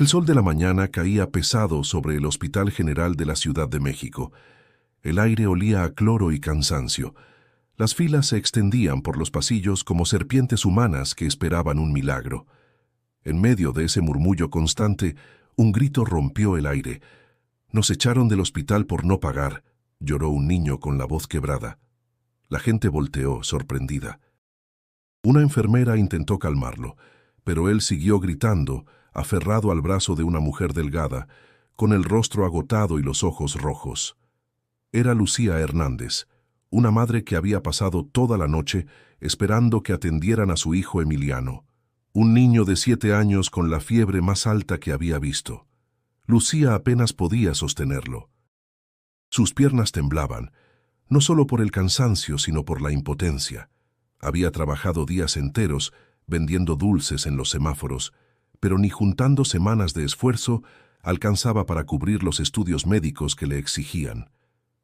El sol de la mañana caía pesado sobre el Hospital General de la Ciudad de México. El aire olía a cloro y cansancio. Las filas se extendían por los pasillos como serpientes humanas que esperaban un milagro. En medio de ese murmullo constante, un grito rompió el aire. «Nos echaron del hospital por no pagar», lloró un niño con la voz quebrada. La gente volteó, sorprendida. Una enfermera intentó calmarlo, pero él siguió gritando, aferrado al brazo de una mujer delgada, con el rostro agotado y los ojos rojos. Era Lucía Hernández, una madre que había pasado toda la noche esperando que atendieran a su hijo Emiliano, un niño de 7 años con la fiebre más alta que había visto. Lucía apenas podía sostenerlo. Sus piernas temblaban, no solo por el cansancio, sino por la impotencia. Había trabajado días enteros vendiendo dulces en los semáforos, pero ni juntando semanas de esfuerzo alcanzaba para cubrir los estudios médicos que le exigían.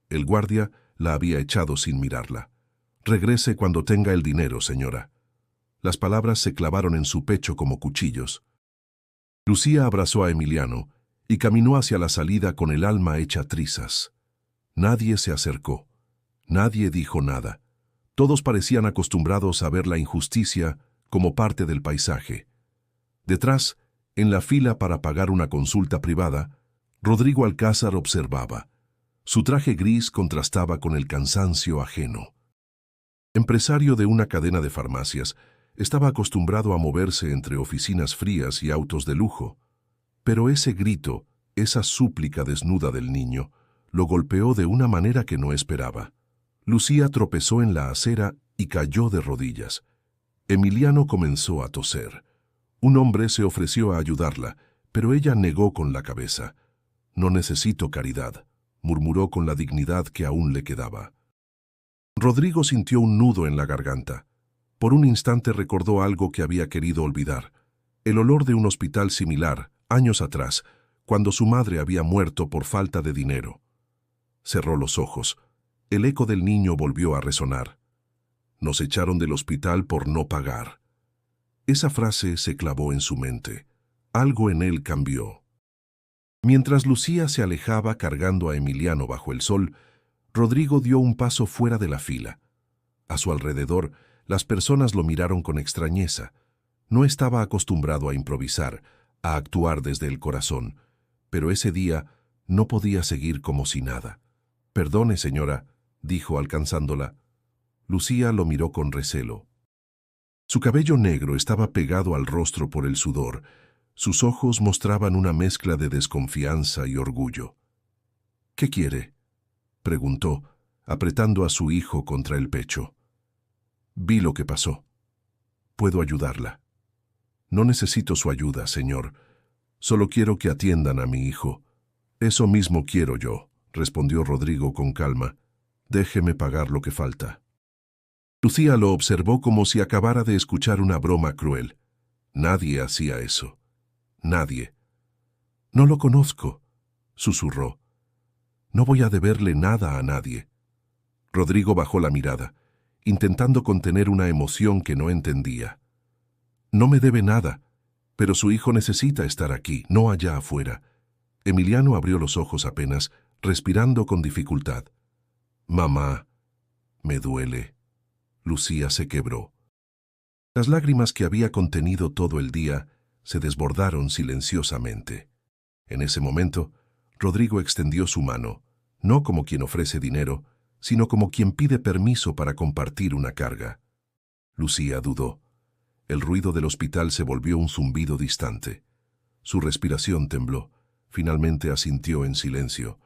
El guardia la había echado sin mirarla. «Regrese cuando tenga el dinero, señora». Las palabras se clavaron en su pecho como cuchillos. Lucía abrazó a Emiliano y caminó hacia la salida con el alma hecha trizas. Nadie se acercó. Nadie dijo nada. Todos parecían acostumbrados a ver la injusticia como parte del paisaje. Detrás, en la fila para pagar una consulta privada, Rodrigo Alcázar observaba. Su traje gris contrastaba con el cansancio ajeno. Empresario de una cadena de farmacias, estaba acostumbrado a moverse entre oficinas frías y autos de lujo. Pero ese grito, esa súplica desnuda del niño, lo golpeó de una manera que no esperaba. Lucía tropezó en la acera y cayó de rodillas. Emiliano comenzó a toser. Un hombre se ofreció a ayudarla, pero ella negó con la cabeza. «No necesito caridad», murmuró con la dignidad que aún le quedaba. Rodrigo sintió un nudo en la garganta. Por un instante recordó algo que había querido olvidar. El olor de un hospital similar, años atrás, cuando su madre había muerto por falta de dinero. Cerró los ojos. El eco del niño volvió a resonar. «Nos echaron del hospital por no pagar». Esa frase se clavó en su mente. Algo en él cambió. Mientras Lucía se alejaba cargando a Emiliano bajo el sol, Rodrigo dio un paso fuera de la fila. A su alrededor, las personas lo miraron con extrañeza. No estaba acostumbrado a improvisar, a actuar desde el corazón, pero ese día no podía seguir como si nada. «Perdone, señora», dijo alcanzándola. Lucía lo miró con recelo. Su cabello negro estaba pegado al rostro por el sudor. Sus ojos mostraban una mezcla de desconfianza y orgullo. «¿Qué quiere?», preguntó, apretando a su hijo contra el pecho. «Vi lo que pasó. Puedo ayudarla». «No necesito su ayuda, señor. Solo quiero que atiendan a mi hijo». «Eso mismo quiero yo», respondió Rodrigo con calma. «Déjeme pagar lo que falta». Lucía lo observó como si acabara de escuchar una broma cruel. Nadie hacía eso. Nadie. «No lo conozco», susurró. «No voy a deberle nada a nadie». Rodrigo bajó la mirada, intentando contener una emoción que no entendía. «No me debe nada, pero su hijo necesita estar aquí, no allá afuera». Emiliano abrió los ojos apenas, respirando con dificultad. «Mamá, me duele». Lucía se quebró. Las lágrimas que había contenido todo el día se desbordaron silenciosamente. En ese momento, Rodrigo extendió su mano, no como quien ofrece dinero, sino como quien pide permiso para compartir una carga. Lucía dudó. El ruido del hospital se volvió un zumbido distante. Su respiración tembló. Finalmente asintió en silencio.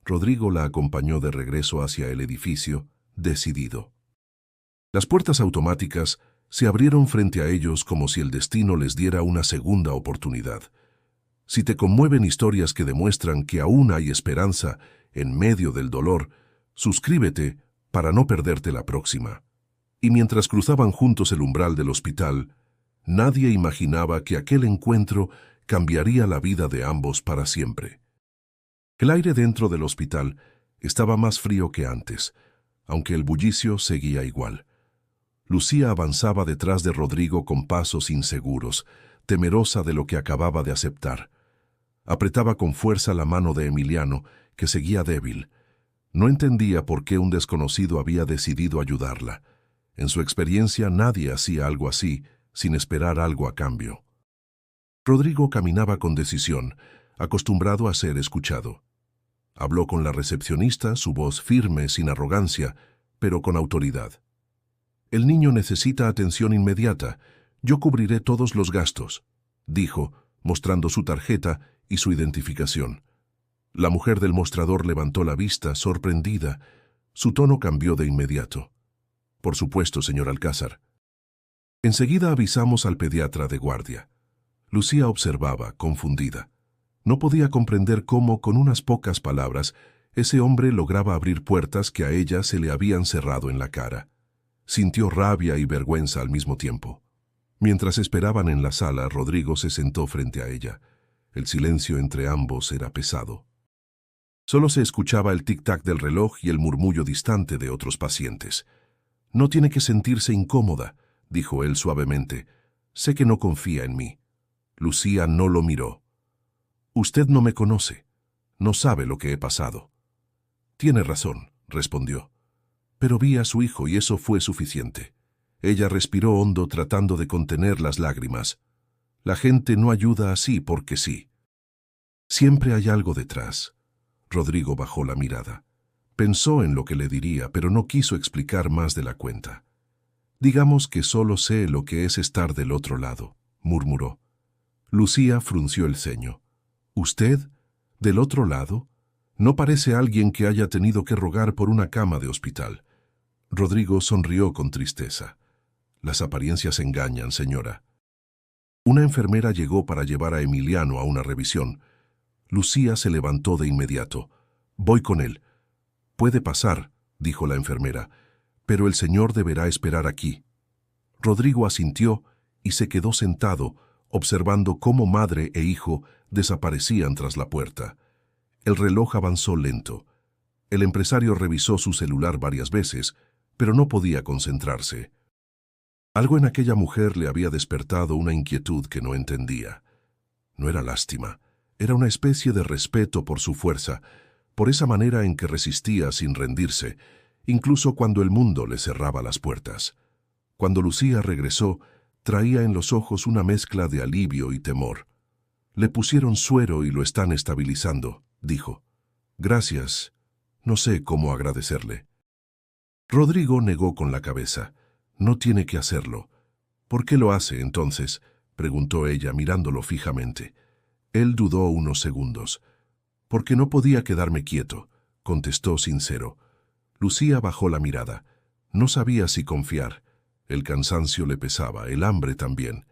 Rodrigo la acompañó de regreso hacia el edificio, decidido. Las puertas automáticas se abrieron frente a ellos como si el destino les diera una segunda oportunidad. Si te conmueven historias que demuestran que aún hay esperanza en medio del dolor, suscríbete para no perderte la próxima. Y mientras cruzaban juntos el umbral del hospital, nadie imaginaba que aquel encuentro cambiaría la vida de ambos para siempre. El aire dentro del hospital estaba más frío que antes, aunque el bullicio seguía igual. Lucía avanzaba detrás de Rodrigo con pasos inseguros, temerosa de lo que acababa de aceptar. Apretaba con fuerza la mano de Emiliano, que seguía débil. No entendía por qué un desconocido había decidido ayudarla. En su experiencia nadie hacía algo así, sin esperar algo a cambio. Rodrigo caminaba con decisión, acostumbrado a ser escuchado. Habló con la recepcionista, su voz firme, sin arrogancia, pero con autoridad. «El niño necesita atención inmediata. Yo cubriré todos los gastos», dijo, mostrando su tarjeta y su identificación. La mujer del mostrador levantó la vista, sorprendida. Su tono cambió de inmediato. «Por supuesto, señor Alcázar». Enseguida avisamos al pediatra de guardia. Lucía observaba, confundida. No podía comprender cómo, con unas pocas palabras, ese hombre lograba abrir puertas que a ella se le habían cerrado en la cara. Sintió rabia y vergüenza al mismo tiempo. Mientras esperaban en la sala, Rodrigo se sentó frente a ella. El silencio entre ambos era pesado. Solo se escuchaba el tic-tac del reloj y el murmullo distante de otros pacientes. «No tiene que sentirse incómoda», dijo él suavemente. «Sé que no confía en mí». Lucía no lo miró. «Usted no me conoce. No sabe lo que he pasado». «Tiene razón», respondió. «Pero vi a su hijo y eso fue suficiente». Ella respiró hondo tratando de contener las lágrimas. «La gente no ayuda así porque sí. Siempre hay algo detrás». Rodrigo bajó la mirada. Pensó en lo que le diría, pero no quiso explicar más de la cuenta. «Digamos que solo sé lo que es estar del otro lado», murmuró. Lucía frunció el ceño. «¿Usted? ¿Del otro lado? No parece alguien que haya tenido que rogar por una cama de hospital». Rodrigo sonrió con tristeza. «Las apariencias engañan, señora». Una enfermera llegó para llevar a Emiliano a una revisión. Lucía se levantó de inmediato. «Voy con él». «Puede pasar», dijo la enfermera, «pero el señor deberá esperar aquí». Rodrigo asintió y se quedó sentado, observando cómo madre e hijo desaparecían tras la puerta. El reloj avanzó lento. El empresario revisó su celular varias veces, pero no podía concentrarse. Algo en aquella mujer le había despertado una inquietud que no entendía. No era lástima, era una especie de respeto por su fuerza, por esa manera en que resistía sin rendirse, incluso cuando el mundo le cerraba las puertas. Cuando Lucía regresó, traía en los ojos una mezcla de alivio y temor. «Le pusieron suero y lo están estabilizando», dijo. «Gracias. No sé cómo agradecerle». Rodrigo negó con la cabeza. «No tiene que hacerlo». «¿Por qué lo hace, entonces?», preguntó ella, mirándolo fijamente. Él dudó unos segundos. «Porque no podía quedarme quieto», contestó sincero. Lucía bajó la mirada. No sabía si confiar. El cansancio le pesaba, el hambre también.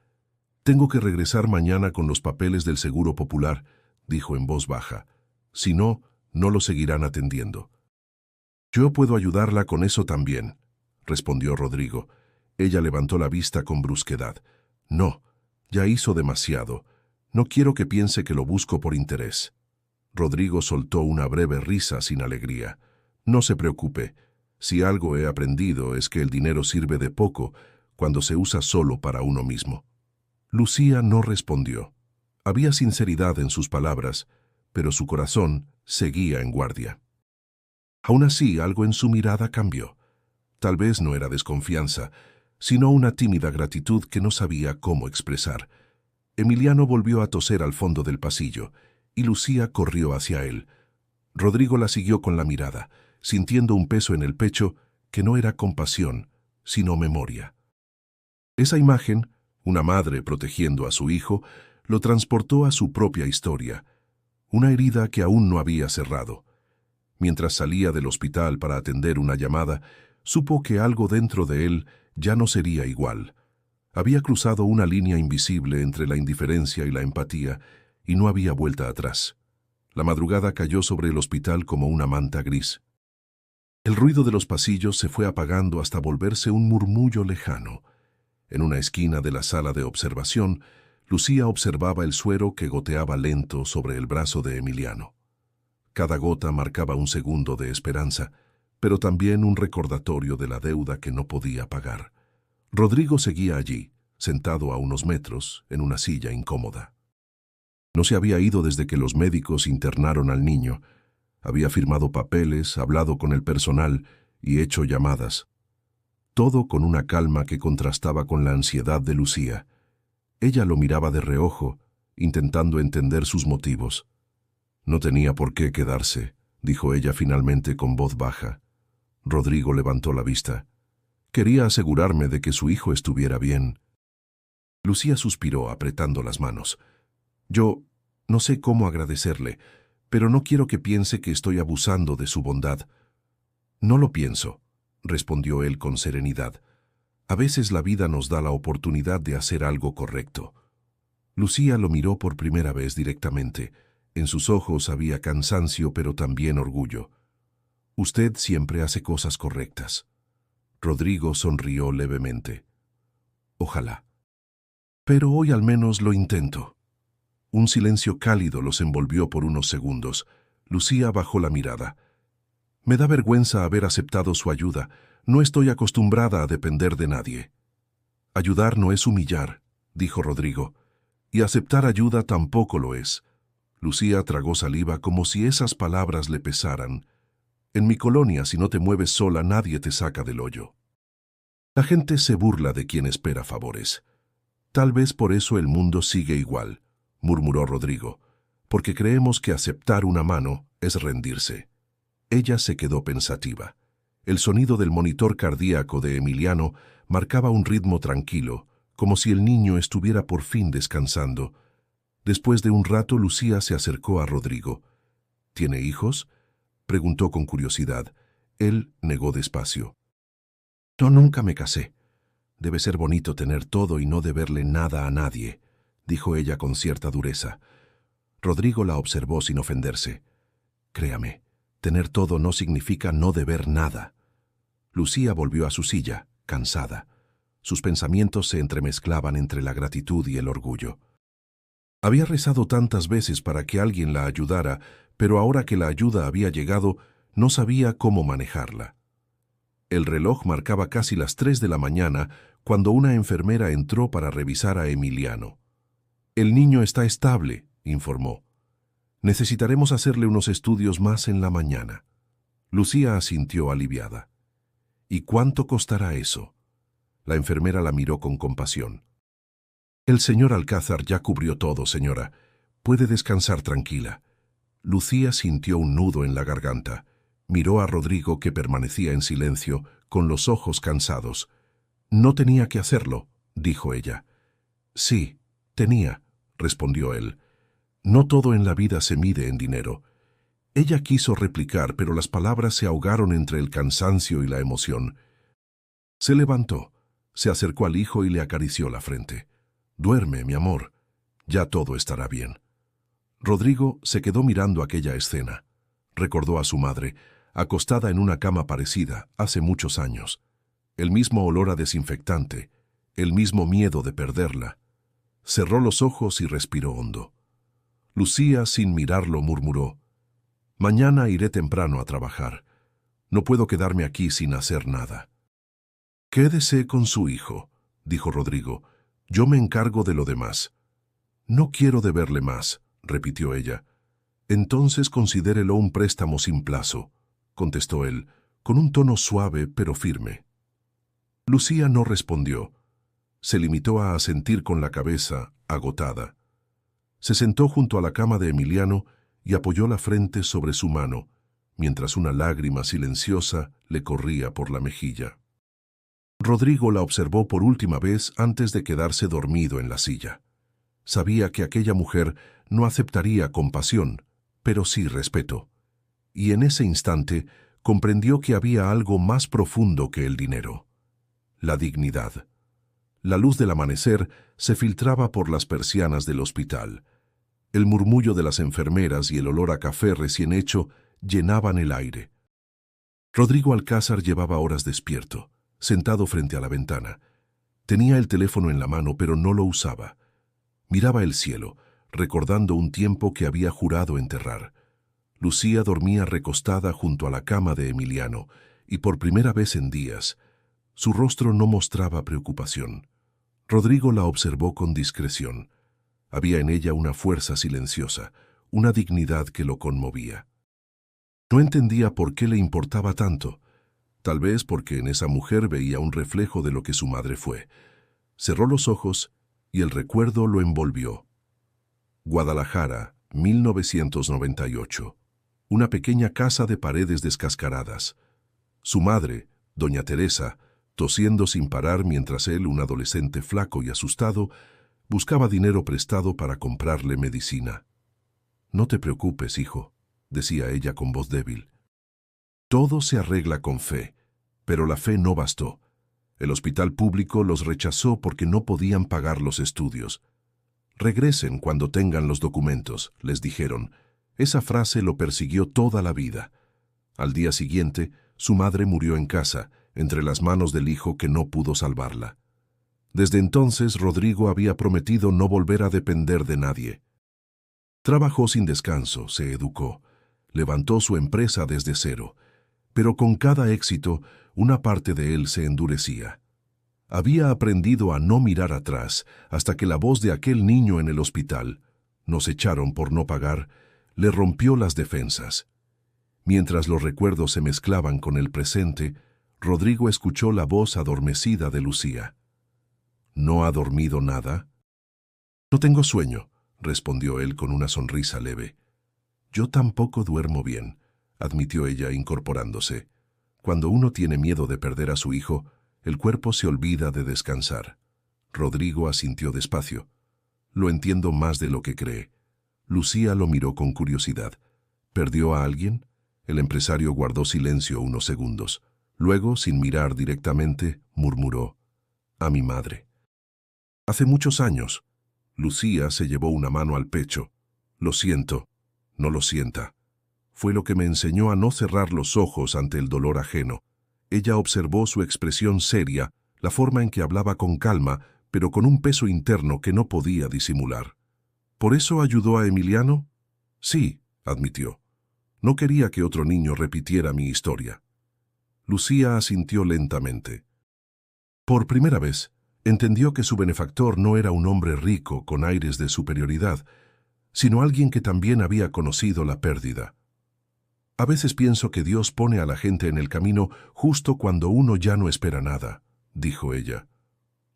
«Tengo que regresar mañana con los papeles del Seguro Popular», dijo en voz baja. «Si no, no lo seguirán atendiendo». «Yo puedo ayudarla con eso también», respondió Rodrigo. Ella levantó la vista con brusquedad. «No, ya hizo demasiado. No quiero que piense que lo busco por interés». Rodrigo soltó una breve risa sin alegría. «No se preocupe. Si algo he aprendido es que el dinero sirve de poco cuando se usa solo para uno mismo». Lucía no respondió. Había sinceridad en sus palabras, pero su corazón seguía en guardia. Aún así, algo en su mirada cambió. Tal vez no era desconfianza, sino una tímida gratitud que no sabía cómo expresar. Emiliano volvió a toser al fondo del pasillo, y Lucía corrió hacia él. Rodrigo la siguió con la mirada, sintiendo un peso en el pecho que no era compasión, sino memoria. Esa imagen, una madre protegiendo a su hijo, lo transportó a su propia historia, una herida que aún no había cerrado. Mientras salía del hospital para atender una llamada, supo que algo dentro de él ya no sería igual. Había cruzado una línea invisible entre la indiferencia y la empatía, y no había vuelta atrás. La madrugada cayó sobre el hospital como una manta gris. El ruido de los pasillos se fue apagando hasta volverse un murmullo lejano. En una esquina de la sala de observación, Lucía observaba el suero que goteaba lento sobre el brazo de Emiliano. Cada gota marcaba un segundo de esperanza, pero también un recordatorio de la deuda que no podía pagar. Rodrigo seguía allí, sentado a unos metros, en una silla incómoda. No se había ido desde que los médicos internaron al niño. Había firmado papeles, hablado con el personal y hecho llamadas. Todo con una calma que contrastaba con la ansiedad de Lucía. Ella lo miraba de reojo, intentando entender sus motivos. No tenía por qué quedarse, dijo ella finalmente con voz baja. Rodrigo levantó la vista. Quería asegurarme de que su hijo estuviera bien. Lucía suspiró, apretando las manos. Yo no sé cómo agradecerle, pero no quiero que piense que estoy abusando de su bondad. No lo pienso, respondió él con serenidad. A veces la vida nos da la oportunidad de hacer algo correcto. Lucía lo miró por primera vez directamente. En sus ojos había cansancio, pero también orgullo. Usted siempre hace cosas correctas. Rodrigo sonrió levemente. Ojalá. Pero hoy al menos lo intento. Un silencio cálido los envolvió por unos segundos. Lucía bajó la mirada. Me da vergüenza haber aceptado su ayuda. No estoy acostumbrada a depender de nadie. Ayudar no es humillar, dijo Rodrigo, y aceptar ayuda tampoco lo es. Lucía tragó saliva como si esas palabras le pesaran. En mi colonia, si no te mueves sola, nadie te saca del hoyo. La gente se burla de quien espera favores. Tal vez por eso el mundo sigue igual, murmuró Rodrigo, porque creemos que aceptar una mano es rendirse. Ella se quedó pensativa. El sonido del monitor cardíaco de Emiliano marcaba un ritmo tranquilo, como si el niño estuviera por fin descansando. Después de un rato, Lucía se acercó a Rodrigo. ¿Tiene hijos?, preguntó con curiosidad. Él negó despacio. Yo nunca me casé. Debe ser bonito tener todo y no deberle nada a nadie, dijo ella con cierta dureza. Rodrigo la observó sin ofenderse. Créame, tener todo no significa no deber nada. Lucía volvió a su silla, cansada. Sus pensamientos se entremezclaban entre la gratitud y el orgullo. Había rezado tantas veces para que alguien la ayudara, pero ahora que la ayuda había llegado, no sabía cómo manejarla. El reloj marcaba casi las 3 de la mañana cuando una enfermera entró para revisar a Emiliano. El niño está estable, informó. Necesitaremos hacerle unos estudios más en la mañana. Lucía asintió aliviada. ¿Y cuánto costará eso? La enfermera la miró con compasión. El señor Alcázar ya cubrió todo, señora. Puede descansar tranquila. Lucía sintió un nudo en la garganta. Miró a Rodrigo, que permanecía en silencio, con los ojos cansados. No tenía que hacerlo, dijo ella. Sí, tenía, respondió él. No todo en la vida se mide en dinero. Ella quiso replicar, pero las palabras se ahogaron entre el cansancio y la emoción. Se levantó, se acercó al hijo y le acarició la frente. Duerme, mi amor. Ya todo estará bien. Rodrigo se quedó mirando aquella escena. Recordó a su madre, acostada en una cama parecida, hace muchos años. El mismo olor a desinfectante, el mismo miedo de perderla. Cerró los ojos y respiró hondo. Lucía, sin mirarlo, murmuró: Mañana iré temprano a trabajar. No puedo quedarme aquí sin hacer nada. Quédese con su hijo, dijo Rodrigo. Yo me encargo de lo demás. No quiero deberle más, repitió ella. Entonces considérelo un préstamo sin plazo, contestó él, con un tono suave pero firme. Lucía no respondió. Se limitó a asentir con la cabeza, agotada. Se sentó junto a la cama de Emiliano y apoyó la frente sobre su mano, mientras una lágrima silenciosa le corría por la mejilla. Rodrigo la observó por última vez antes de quedarse dormido en la silla. Sabía que aquella mujer no aceptaría compasión, pero sí respeto. Y en ese instante comprendió que había algo más profundo que el dinero: la dignidad. La luz del amanecer se filtraba por las persianas del hospital. El murmullo de las enfermeras y el olor a café recién hecho llenaban el aire. Rodrigo Alcázar llevaba horas despierto, sentado frente a la ventana. Tenía el teléfono en la mano, pero no lo usaba. Miraba el cielo, recordando un tiempo que había jurado enterrar. Lucía dormía recostada junto a la cama de Emiliano, y por primera vez en días, su rostro no mostraba preocupación. Rodrigo la observó con discreción. Había en ella una fuerza silenciosa, una dignidad que lo conmovía. No entendía por qué le importaba tanto. Tal vez porque en esa mujer veía un reflejo de lo que su madre fue. Cerró los ojos y el recuerdo lo envolvió. Guadalajara, 1998. Una pequeña casa de paredes descascaradas. Su madre, doña Teresa, tosiendo sin parar mientras él, un adolescente flaco y asustado, buscaba dinero prestado para comprarle medicina. «No te preocupes, hijo», decía ella con voz débil. «Todo se arregla con fe», pero la fe no bastó. El hospital público los rechazó porque no podían pagar los estudios. «Regresen cuando tengan los documentos», les dijeron. Esa frase lo persiguió toda la vida. Al día siguiente, su madre murió en casa, entre las manos del hijo que no pudo salvarla. Desde entonces, Rodrigo había prometido no volver a depender de nadie. Trabajó sin descanso, se educó, levantó su empresa desde cero, pero con cada éxito, una parte de él se endurecía. Había aprendido a no mirar atrás hasta que la voz de aquel niño en el hospital, «nos echaron por no pagar», le rompió las defensas. Mientras los recuerdos se mezclaban con el presente, Rodrigo escuchó la voz adormecida de Lucía. «¿No ha dormido nada?» «No tengo sueño», respondió él con una sonrisa leve. «Yo tampoco duermo bien», admitió ella incorporándose. Cuando uno tiene miedo de perder a su hijo, el cuerpo se olvida de descansar. Rodrigo asintió despacio. «Lo entiendo más de lo que cree». Lucía lo miró con curiosidad. «¿Perdió a alguien?» El empresario guardó silencio unos segundos. Luego, sin mirar directamente, murmuró: «A mi madre». «Hace muchos años». Lucía se llevó una mano al pecho. «Lo siento». «No lo sienta». Fue lo que me enseñó a no cerrar los ojos ante el dolor ajeno. Ella observó su expresión seria, la forma en que hablaba con calma, pero con un peso interno que no podía disimular. «¿Por eso ayudó a Emiliano?» «Sí», admitió. «No quería que otro niño repitiera mi historia». Lucía asintió lentamente. Por primera vez, entendió que su benefactor no era un hombre rico con aires de superioridad, sino alguien que también había conocido la pérdida. «A veces pienso que Dios pone a la gente en el camino justo cuando uno ya no espera nada», dijo ella.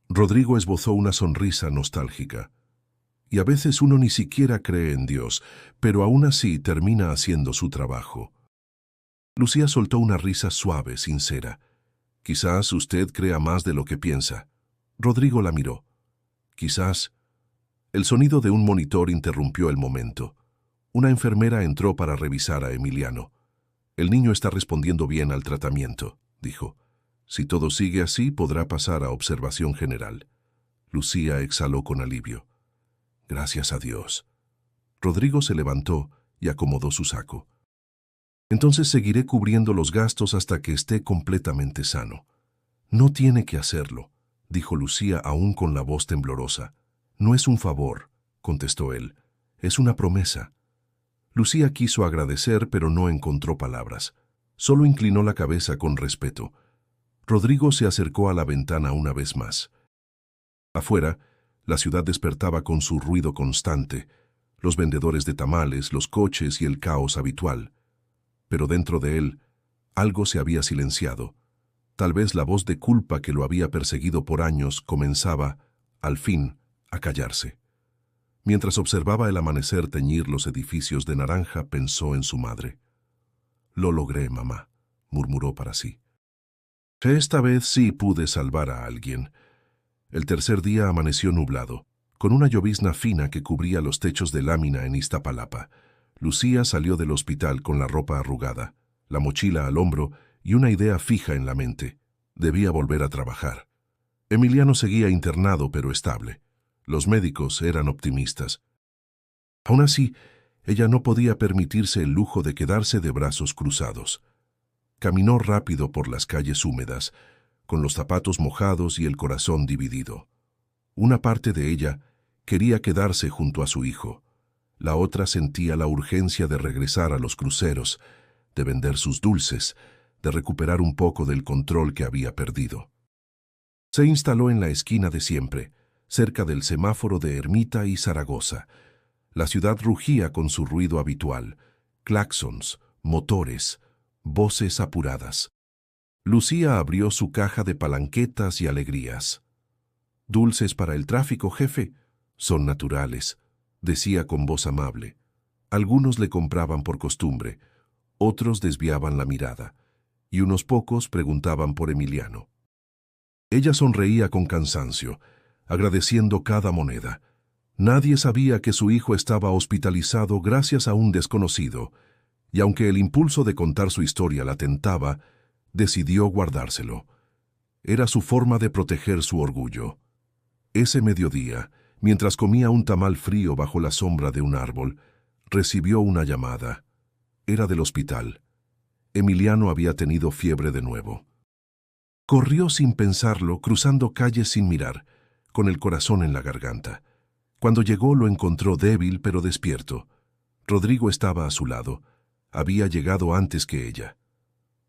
Rodrigo esbozó una sonrisa nostálgica. «Y a veces uno ni siquiera cree en Dios, pero aún así termina haciendo su trabajo». Lucía soltó una risa suave, sincera. «Quizás usted crea más de lo que piensa». Rodrigo la miró. «Quizás». El sonido de un monitor interrumpió el momento. Una enfermera entró para revisar a Emiliano. «El niño está respondiendo bien al tratamiento», dijo. «Si todo sigue así, podrá pasar a observación general». Lucía exhaló con alivio. «Gracias a Dios». Rodrigo se levantó y acomodó su saco. «Entonces seguiré cubriendo los gastos hasta que esté completamente sano». «No tiene que hacerlo», dijo Lucía aún con la voz temblorosa. «No es un favor», contestó él. «Es una promesa». Lucía quiso agradecer, pero no encontró palabras. Solo inclinó la cabeza con respeto. Rodrigo se acercó a la ventana una vez más. Afuera, la ciudad despertaba con su ruido constante, los vendedores de tamales, los coches y el caos habitual. Pero dentro de él, algo se había silenciado. Tal vez la voz de culpa que lo había perseguido por años comenzaba, al fin, a callarse. Mientras observaba el amanecer teñir los edificios de naranja, pensó en su madre. «Lo logré, mamá», murmuró para sí. «Esta vez sí pude salvar a alguien». El tercer día amaneció nublado, con una llovizna fina que cubría los techos de lámina en Iztapalapa. Lucía salió del hospital con la ropa arrugada, la mochila al hombro y una idea fija en la mente. Debía volver a trabajar. Emiliano seguía internado pero estable. Los médicos eran optimistas. Aún así, ella no podía permitirse el lujo de quedarse de brazos cruzados. Caminó rápido por las calles húmedas, con los zapatos mojados y el corazón dividido. Una parte de ella quería quedarse junto a su hijo. La otra sentía la urgencia de regresar a los cruceros, de vender sus dulces, de recuperar un poco del control que había perdido. Se instaló en la esquina de siempre, cerca del semáforo de Ermita y Zaragoza. La ciudad rugía con su ruido habitual, claxons, motores, voces apuradas. Lucía abrió su caja de palanquetas y alegrías. «Dulces para el tráfico, jefe. Son naturales», decía con voz amable. Algunos le compraban por costumbre, otros desviaban la mirada, y unos pocos preguntaban por Emiliano. Ella sonreía con cansancio, agradeciendo cada moneda. Nadie sabía que su hijo estaba hospitalizado gracias a un desconocido, y aunque el impulso de contar su historia la tentaba, decidió guardárselo. Era su forma de proteger su orgullo. Ese mediodía, mientras comía un tamal frío bajo la sombra de un árbol, recibió una llamada. Era del hospital. Emiliano había tenido fiebre de nuevo. Corrió sin pensarlo, cruzando calles sin mirar, con el corazón en la garganta. Cuando llegó lo encontró débil pero despierto. Rodrigo estaba a su lado. Había llegado antes que ella.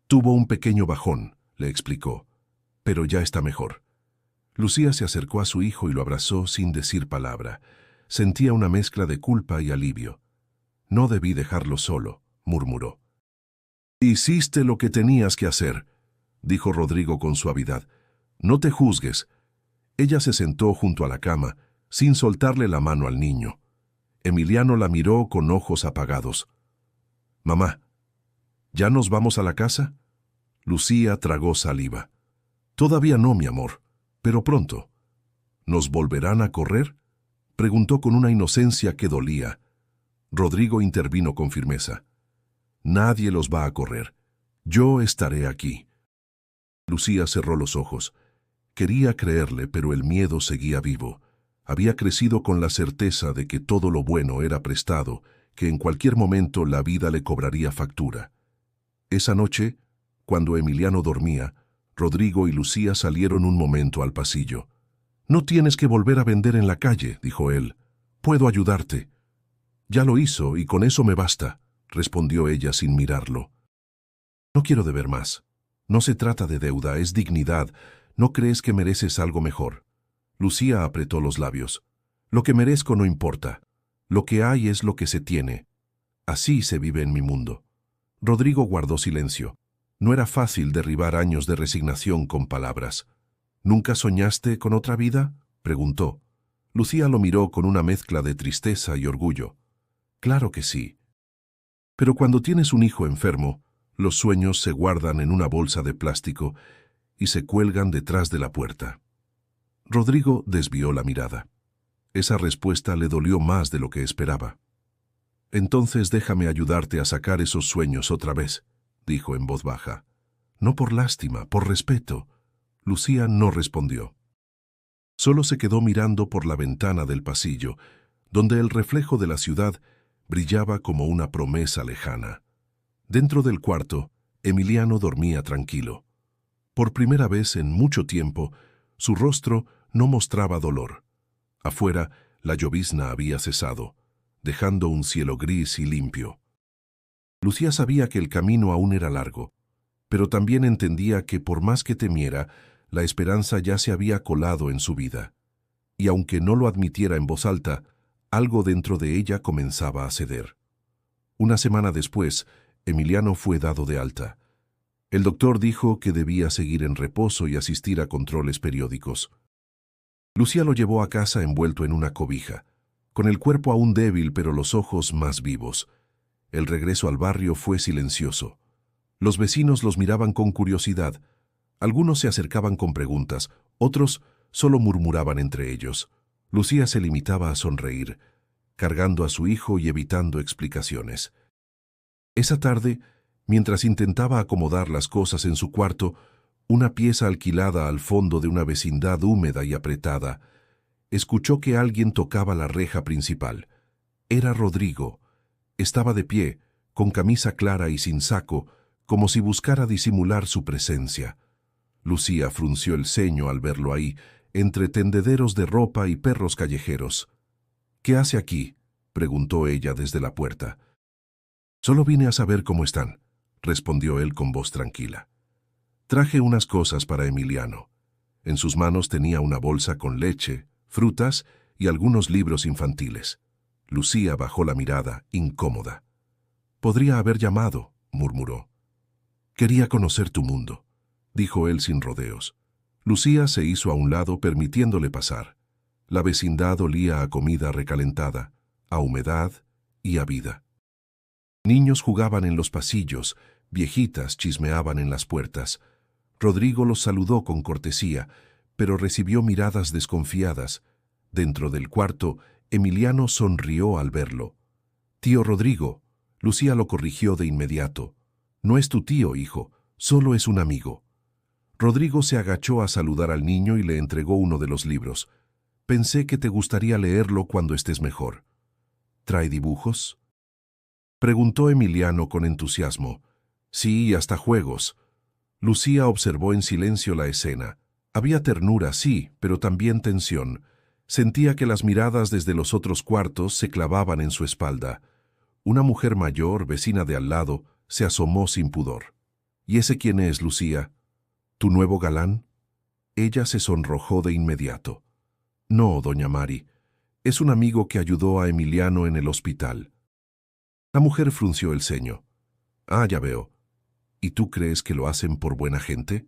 «Tuvo un pequeño bajón», le explicó, «pero ya está mejor». Lucía se acercó a su hijo y lo abrazó sin decir palabra. Sentía una mezcla de culpa y alivio. «No debí dejarlo solo», murmuró. «Hiciste lo que tenías que hacer», dijo Rodrigo con suavidad. «No te juzgues». Ella se sentó junto a la cama, sin soltarle la mano al niño. Emiliano la miró con ojos apagados. «Mamá, ¿ya nos vamos a la casa?» Lucía tragó saliva. «Todavía no, mi amor, pero pronto». «¿Nos volverán a correr?», preguntó con una inocencia que dolía. Rodrigo intervino con firmeza. «Nadie los va a correr. Yo estaré aquí». Lucía cerró los ojos. Quería creerle, pero el miedo seguía vivo. Había crecido con la certeza de que todo lo bueno era prestado, que en cualquier momento la vida le cobraría factura. Esa noche, cuando Emiliano dormía, Rodrigo y Lucía salieron un momento al pasillo. «No tienes que volver a vender en la calle», dijo él. «Puedo ayudarte». «Ya lo hizo y con eso me basta», respondió ella sin mirarlo. «No quiero deber más. No se trata de deuda, es dignidad. ¿No crees que mereces algo mejor?» Lucía apretó los labios. «Lo que merezco no importa. Lo que hay es lo que se tiene. Así se vive en mi mundo». Rodrigo guardó silencio. No era fácil derribar años de resignación con palabras. «¿Nunca soñaste con otra vida?», preguntó. Lucía lo miró con una mezcla de tristeza y orgullo. «Claro que sí. Pero cuando tienes un hijo enfermo, los sueños se guardan en una bolsa de plástico y se cuelgan detrás de la puerta». Rodrigo desvió la mirada. Esa respuesta le dolió más de lo que esperaba. «Entonces déjame ayudarte a sacar esos sueños otra vez», dijo en voz baja. «No por lástima, por respeto». Lucía no respondió. Solo se quedó mirando por la ventana del pasillo, donde el reflejo de la ciudad brillaba como una promesa lejana. Dentro del cuarto, Emiliano dormía tranquilo. Por primera vez en mucho tiempo, su rostro no mostraba dolor. Afuera, la llovizna había cesado, dejando un cielo gris y limpio. Lucía sabía que el camino aún era largo, pero también entendía que por más que temiera, la esperanza ya se había colado en su vida. Y aunque no lo admitiera en voz alta, algo dentro de ella comenzaba a ceder. Una semana después, Emiliano fue dado de alta. El doctor dijo que debía seguir en reposo y asistir a controles periódicos. Lucía lo llevó a casa envuelto en una cobija, con el cuerpo aún débil pero los ojos más vivos. El regreso al barrio fue silencioso. Los vecinos los miraban con curiosidad. Algunos se acercaban con preguntas, otros solo murmuraban entre ellos. Lucía se limitaba a sonreír, cargando a su hijo y evitando explicaciones. Esa tarde, mientras intentaba acomodar las cosas en su cuarto, una pieza alquilada al fondo de una vecindad húmeda y apretada, escuchó que alguien tocaba la reja principal. Era Rodrigo. Estaba de pie, con camisa clara y sin saco, como si buscara disimular su presencia. Lucía frunció el ceño al verlo ahí, entre tendederos de ropa y perros callejeros. «¿Qué hace aquí?», preguntó ella desde la puerta. «Solo vine a saber cómo están», respondió él con voz tranquila. «Traje unas cosas para Emiliano». En sus manos tenía una bolsa con leche, frutas y algunos libros infantiles. Lucía bajó la mirada, incómoda. «Podría haber llamado», murmuró. «Quería conocer tu mundo», dijo él sin rodeos. Lucía se hizo a un lado permitiéndole pasar. La vecindad olía a comida recalentada, a humedad y a vida. Niños jugaban en los pasillos, viejitas chismeaban en las puertas. Rodrigo los saludó con cortesía, pero recibió miradas desconfiadas. Dentro del cuarto, Emiliano sonrió al verlo. «Tío Rodrigo», Lucía lo corrigió de inmediato. «No es tu tío, hijo, solo es un amigo». Rodrigo se agachó a saludar al niño y le entregó uno de los libros. «Pensé que te gustaría leerlo cuando estés mejor». «¿Trae dibujos?», preguntó Emiliano con entusiasmo. «Sí, hasta juegos». Lucía observó en silencio la escena. Había ternura, sí, pero también tensión. Sentía que las miradas desde los otros cuartos se clavaban en su espalda. Una mujer mayor, vecina de al lado, se asomó sin pudor. «¿Y ese quién es, Lucía? ¿Tu nuevo galán?». Ella se sonrojó de inmediato. «No, doña Mari. Es un amigo que ayudó a Emiliano en el hospital». La mujer frunció el ceño. «Ah, ya veo. ¿Y tú crees que lo hacen por buena gente?».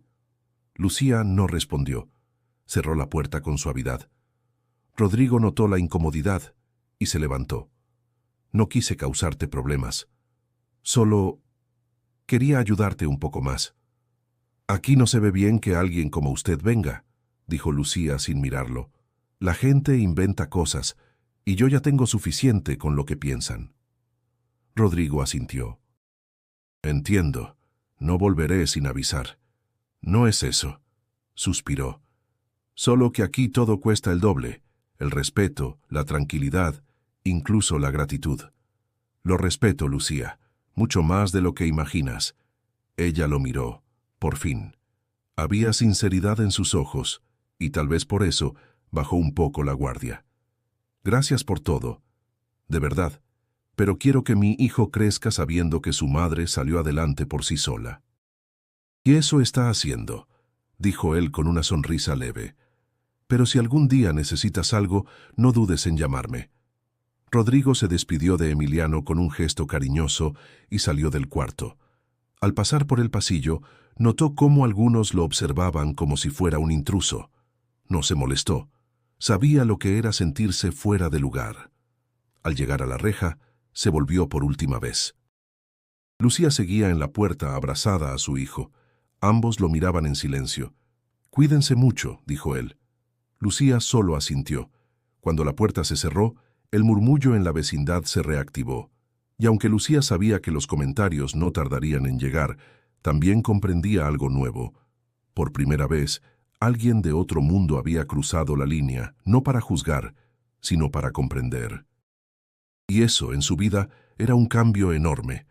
Lucía no respondió. Cerró la puerta con suavidad. Rodrigo notó la incomodidad y se levantó. «No quise causarte problemas. Solo quería ayudarte un poco más». «Aquí no se ve bien que alguien como usted venga», dijo Lucía sin mirarlo. «La gente inventa cosas, y yo ya tengo suficiente con lo que piensan». Rodrigo asintió. «Entiendo. No volveré sin avisar». «No es eso», suspiró. «Solo que aquí todo cuesta el doble, el respeto, la tranquilidad, incluso la gratitud». «Lo respeto, Lucía, mucho más de lo que imaginas». Ella lo miró, por fin. Había sinceridad en sus ojos, y tal vez por eso bajó un poco la guardia. «Gracias por todo, de verdad, pero quiero que mi hijo crezca sabiendo que su madre salió adelante por sí sola». «Y eso está haciendo», dijo él con una sonrisa leve. «Pero si algún día necesitas algo, no dudes en llamarme». Rodrigo se despidió de Emiliano con un gesto cariñoso y salió del cuarto. Al pasar por el pasillo, notó cómo algunos lo observaban como si fuera un intruso. No se molestó. Sabía lo que era sentirse fuera de lugar. Al llegar a la reja, se volvió por última vez. Lucía seguía en la puerta abrazada a su hijo. Ambos lo miraban en silencio. «Cuídense mucho», dijo él. Lucía solo asintió. Cuando la puerta se cerró, el murmullo en la vecindad se reactivó. Y aunque Lucía sabía que los comentarios no tardarían en llegar, también comprendía algo nuevo. Por primera vez, alguien de otro mundo había cruzado la línea, no para juzgar, sino para comprender. Y eso, en su vida, era un cambio enorme.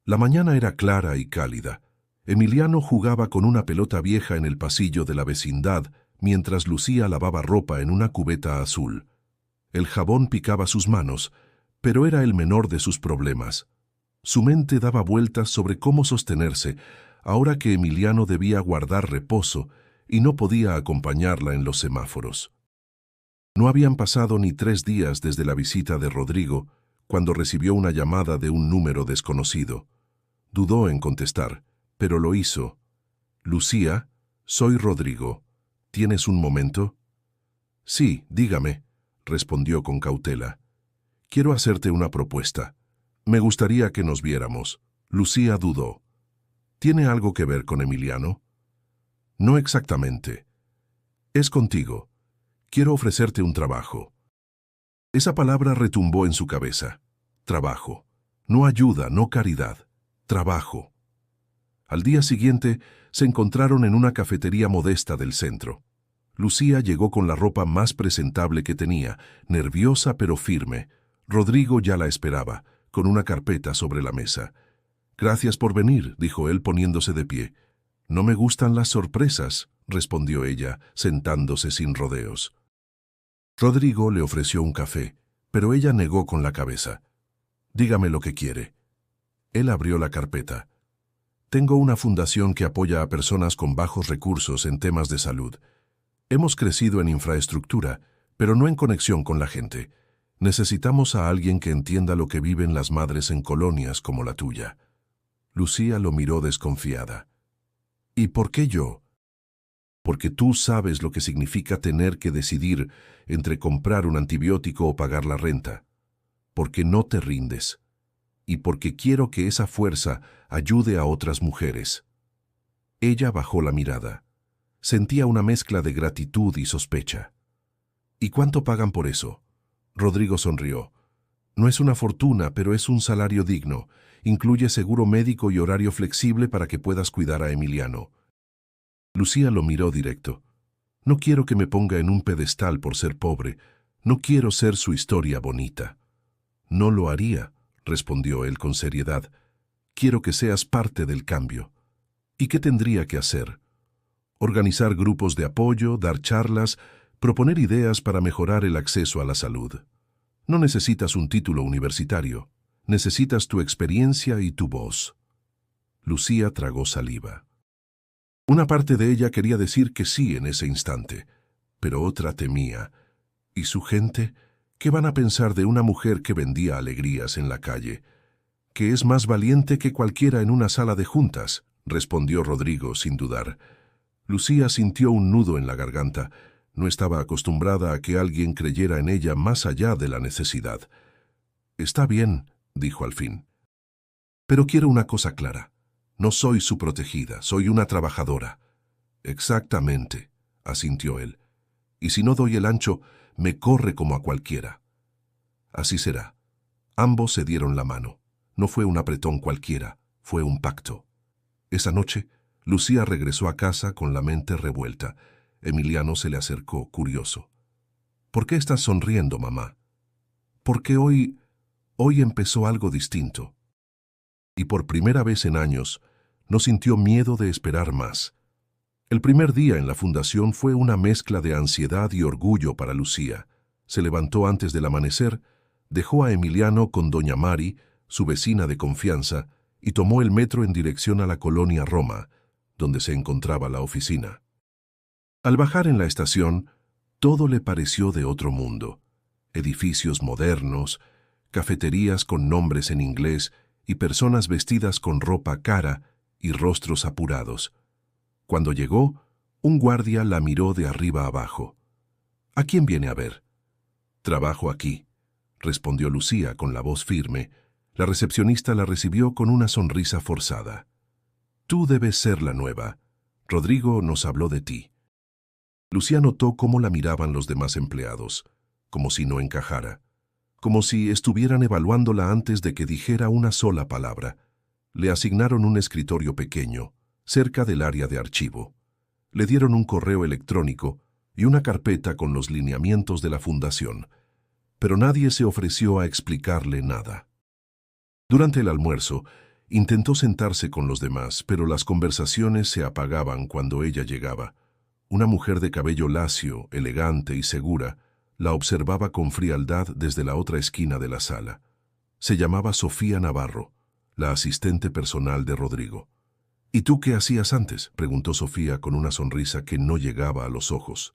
La mañana era clara y cálida. Emiliano jugaba con una pelota vieja en el pasillo de la vecindad, mientras Lucía lavaba ropa en una cubeta azul. El jabón picaba sus manos, pero era el menor de sus problemas. Su mente daba vueltas sobre cómo sostenerse, ahora que Emiliano debía guardar reposo y no podía acompañarla en los semáforos. No habían pasado ni 3 días desde la visita de Rodrigo, cuando recibió una llamada de un número desconocido. Dudó en contestar, pero lo hizo. «Lucía, soy Rodrigo. ¿Tienes un momento?». «Sí, dígame», respondió con cautela. «Quiero hacerte una propuesta. Me gustaría que nos viéramos». Lucía dudó. «¿Tiene algo que ver con Emiliano?». «No exactamente. Es contigo. Quiero ofrecerte un trabajo». Esa palabra retumbó en su cabeza. Trabajo. No ayuda, no caridad. Trabajo. Al día siguiente, se encontraron en una cafetería modesta del centro. Lucía llegó con la ropa más presentable que tenía, nerviosa pero firme. Rodrigo ya la esperaba, con una carpeta sobre la mesa. «Gracias por venir», dijo él poniéndose de pie. «No me gustan las sorpresas», respondió ella, sentándose sin rodeos. Rodrigo le ofreció un café, pero ella negó con la cabeza. «Dígame lo que quiere». Él abrió la carpeta. «Tengo una fundación que apoya a personas con bajos recursos en temas de salud. Hemos crecido en infraestructura, pero no en conexión con la gente. Necesitamos a alguien que entienda lo que viven las madres en colonias como la tuya. Lucía lo miró desconfiada. ¿Y por qué yo? Porque tú sabes lo que significa tener que decidir entre comprar un antibiótico o pagar la renta. Porque no te rindes. Y porque quiero que esa fuerza ayude a otras mujeres. Ella bajó la mirada. Sentía una mezcla de gratitud y sospecha. ¿Y cuánto pagan por eso? Rodrigo sonrió. No es una fortuna, pero es un salario digno. Incluye seguro médico y horario flexible para que puedas cuidar a Emiliano. Lucía lo miró directo. No quiero que me ponga en un pedestal por ser pobre. No quiero ser su historia bonita. No lo haría, respondió él con seriedad. Quiero que seas parte del cambio. ¿Y qué tendría que hacer? Organizar grupos de apoyo, dar charlas, proponer ideas para mejorar el acceso a la salud. No necesitas un título universitario. Necesitas tu experiencia y tu voz. Lucía tragó saliva. Una parte de ella quería decir que sí en ese instante, pero otra temía. ¿Y su gente? ¿Qué van a pensar de una mujer que vendía alegrías en la calle? Que es más valiente que cualquiera en una sala de juntas, respondió Rodrigo sin dudar. Lucía sintió un nudo en la garganta. No estaba acostumbrada a que alguien creyera en ella más allá de la necesidad. Está bien, dijo al fin. Pero quiero una cosa clara. No soy su protegida, soy una trabajadora. Exactamente, asintió él. Y si no doy el ancho, me corre como a cualquiera. Así será. Ambos se dieron la mano. No fue un apretón cualquiera, fue un pacto. Esa noche, Lucía regresó a casa con la mente revuelta. Emiliano se le acercó, curioso. ¿Por qué estás sonriendo, mamá? Porque hoy empezó algo distinto. Y por primera vez en años, no sintió miedo de esperar más. El primer día en la fundación fue una mezcla de ansiedad y orgullo para Lucía. Se levantó antes del amanecer, dejó a Emiliano con doña Mari, su vecina de confianza, y tomó el metro en dirección a la colonia Roma, donde se encontraba la oficina. Al bajar en la estación, todo le pareció de otro mundo. Edificios modernos, cafeterías con nombres en inglés y personas vestidas con ropa cara y rostros apurados. Cuando llegó, un guardia la miró de arriba abajo. ¿A quién viene a ver? Trabajo aquí, respondió Lucía con la voz firme. La recepcionista la recibió con una sonrisa forzada. Tú debes ser la nueva. Rodrigo nos habló de ti. Lucía notó cómo la miraban los demás empleados, como si no encajara, como si estuvieran evaluándola antes de que dijera una sola palabra. Le asignaron un escritorio pequeño, cerca del área de archivo. Le dieron un correo electrónico y una carpeta con los lineamientos de la fundación, pero nadie se ofreció a explicarle nada. Durante el almuerzo, intentó sentarse con los demás, pero las conversaciones se apagaban cuando ella llegaba. Una mujer de cabello lacio, elegante y segura, la observaba con frialdad desde la otra esquina de la sala. Se llamaba Sofía Navarro, la asistente personal de Rodrigo. ¿Y tú qué hacías antes?, preguntó Sofía con una sonrisa que no llegaba a los ojos.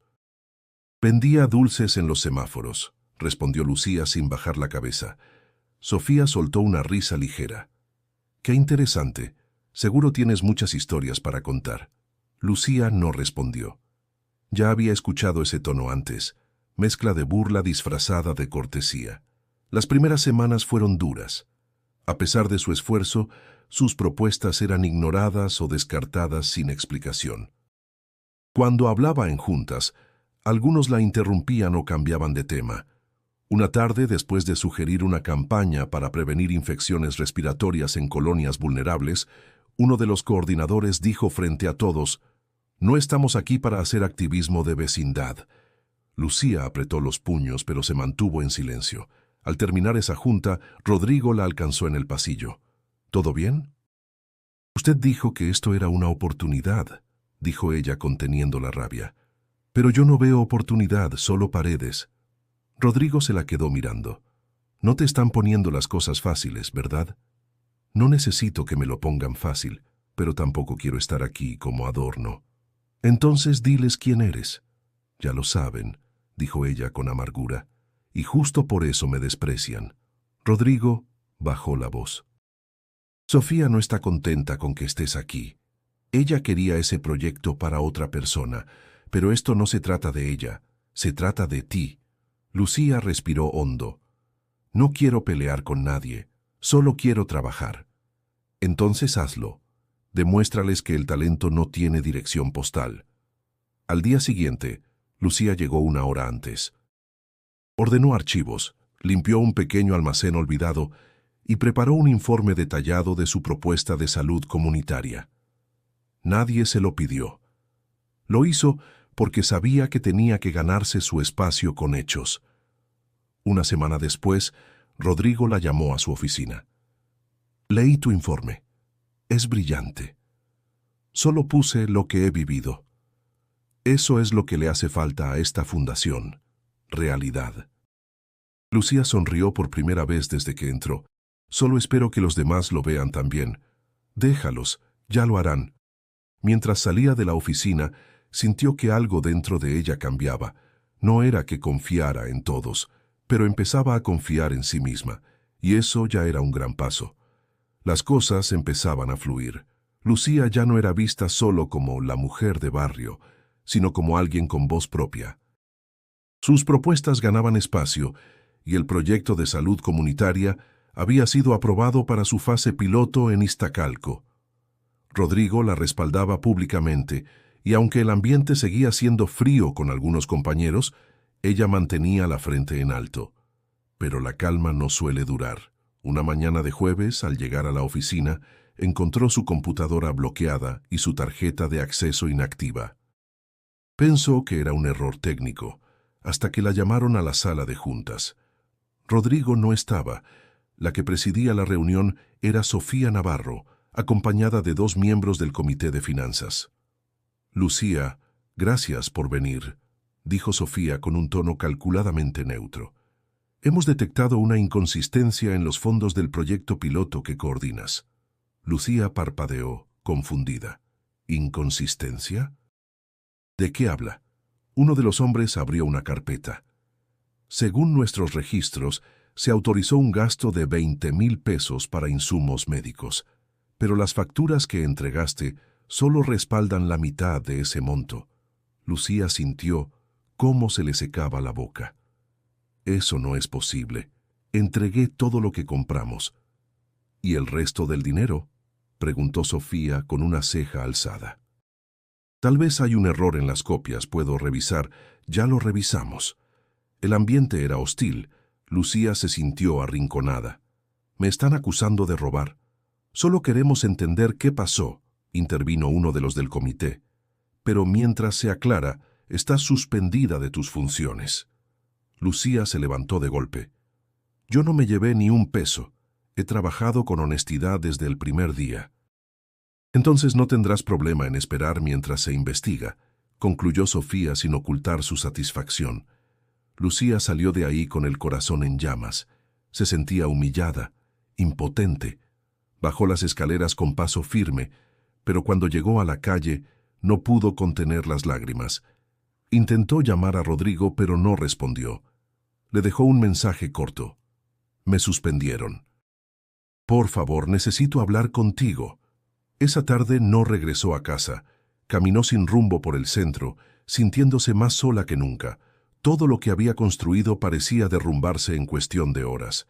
Vendía dulces en los semáforos, respondió Lucía sin bajar la cabeza. Sofía soltó una risa ligera. Qué interesante. Seguro tienes muchas historias para contar. Lucía no respondió. Ya había escuchado ese tono antes, mezcla de burla disfrazada de cortesía. Las primeras semanas fueron duras. A pesar de su esfuerzo, sus propuestas eran ignoradas o descartadas sin explicación. Cuando hablaba en juntas, algunos la interrumpían o cambiaban de tema. Una tarde, después de sugerir una campaña para prevenir infecciones respiratorias en colonias vulnerables, uno de los coordinadores dijo frente a todos: «No estamos aquí para hacer activismo de vecindad». Lucía apretó los puños, pero se mantuvo en silencio. Al terminar esa junta, Rodrigo la alcanzó en el pasillo. ¿Todo bien? Usted dijo que esto era una oportunidad, dijo ella conteniendo la rabia. Pero yo no veo oportunidad, solo paredes. Rodrigo se la quedó mirando. No te están poniendo las cosas fáciles, ¿verdad? No necesito que me lo pongan fácil, pero tampoco quiero estar aquí como adorno. Entonces diles quién eres. Ya lo saben, dijo ella con amargura, y justo por eso me desprecian. Rodrigo bajó la voz. Sofía no está contenta con que estés aquí. Ella quería ese proyecto para otra persona, pero esto no se trata de ella, se trata de ti. Lucía respiró hondo. No quiero pelear con nadie, solo quiero trabajar. Entonces hazlo. Demuéstrales que el talento no tiene dirección postal. Al día siguiente, Lucía llegó 1 hora antes. Ordenó archivos, limpió un pequeño almacén olvidado y preparó un informe detallado de su propuesta de salud comunitaria. Nadie se lo pidió. Lo hizo porque sabía que tenía que ganarse su espacio con hechos. 1 semana después, Rodrigo la llamó a su oficina. Leí tu informe. Es brillante. Solo puse lo que he vivido. Eso es lo que le hace falta a esta fundación. Realidad. Lucía sonrió por primera vez desde que entró. Solo espero que los demás lo vean también. Déjalos, ya lo harán. Mientras salía de la oficina, sintió que algo dentro de ella cambiaba. No era que confiara en todos, pero empezaba a confiar en sí misma, y eso ya era un gran paso. Las cosas empezaban a fluir. Lucía ya no era vista solo como la mujer de barrio, sino como alguien con voz propia. Sus propuestas ganaban espacio, y el proyecto de salud comunitaria había sido aprobado para su fase piloto en Iztacalco. Rodrigo la respaldaba públicamente, y aunque el ambiente seguía siendo frío con algunos compañeros, ella mantenía la frente en alto. Pero la calma no suele durar. Una mañana de jueves, al llegar a la oficina, encontró su computadora bloqueada y su tarjeta de acceso inactiva. Pensó que era un error técnico, hasta que la llamaron a la sala de juntas. Rodrigo no estaba. La que presidía la reunión era Sofía Navarro, acompañada de 2 miembros del Comité de Finanzas. Lucía, gracias por venir, dijo Sofía con un tono calculadamente neutro. Hemos detectado una inconsistencia en los fondos del proyecto piloto que coordinas. Lucía parpadeó, confundida. ¿Inconsistencia? ¿De qué habla? Uno de los hombres abrió una carpeta. Según nuestros registros, se autorizó un gasto de 20,000 pesos para insumos médicos, pero las facturas que entregaste solo respaldan la mitad de ese monto. Lucía sintió cómo se le secaba la boca. Eso no es posible. Entregué todo lo que compramos. ¿Y el resto del dinero? Preguntó Sofía con una ceja alzada. Tal vez hay un error en las copias, puedo revisar. Ya lo revisamos. El ambiente era hostil. Lucía se sintió arrinconada. Me están acusando de robar. Solo queremos entender qué pasó, intervino uno de los del comité. Pero mientras se aclara, estás suspendida de tus funciones. Lucía se levantó de golpe. Yo no me llevé ni un peso. He trabajado con honestidad desde el primer día. Entonces no tendrás problema en esperar mientras se investiga, concluyó Sofía sin ocultar su satisfacción. Lucía salió de ahí con el corazón en llamas. Se sentía humillada, impotente. Bajó las escaleras con paso firme, pero cuando llegó a la calle no pudo contener las lágrimas. Intentó llamar a Rodrigo, pero no respondió. Le dejó un mensaje corto. Me suspendieron. Por favor, necesito hablar contigo. Esa tarde no regresó a casa. Caminó sin rumbo por el centro, sintiéndose más sola que nunca. Todo lo que había construido parecía derrumbarse en cuestión de horas.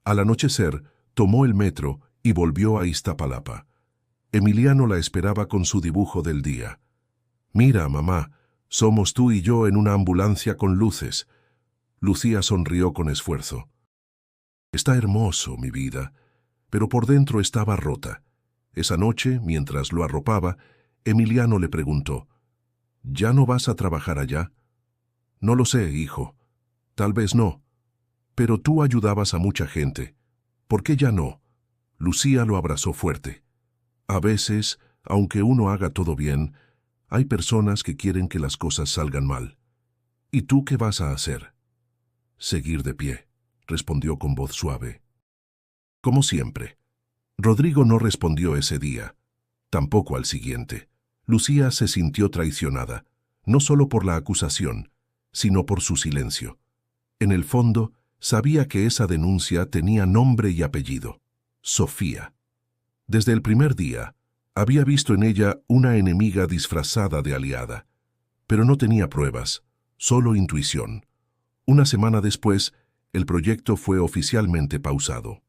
Al anochecer, tomó el metro y volvió a Iztapalapa. Emiliano la esperaba con su dibujo del día. Mira, mamá, somos tú y yo en una ambulancia con luces. Lucía sonrió con esfuerzo. Está hermoso, mi vida, pero por dentro estaba rota. Esa noche, mientras lo arropaba, Emiliano le preguntó, ¿ya no vas a trabajar allá? No lo sé, hijo. Tal vez no. Pero tú ayudabas a mucha gente. ¿Por qué ya no? Lucía lo abrazó fuerte. A veces, aunque uno haga todo bien, hay personas que quieren que las cosas salgan mal. ¿Y tú qué vas a hacer? Seguir de pie, respondió con voz suave. Como siempre. Rodrigo no respondió ese día, tampoco al siguiente. Lucía se sintió traicionada, no solo por la acusación, sino por su silencio. En el fondo, sabía que esa denuncia tenía nombre y apellido: Sofía. Desde el primer día, había visto en ella una enemiga disfrazada de aliada, pero no tenía pruebas, solo intuición. Una semana después, el proyecto fue oficialmente pausado.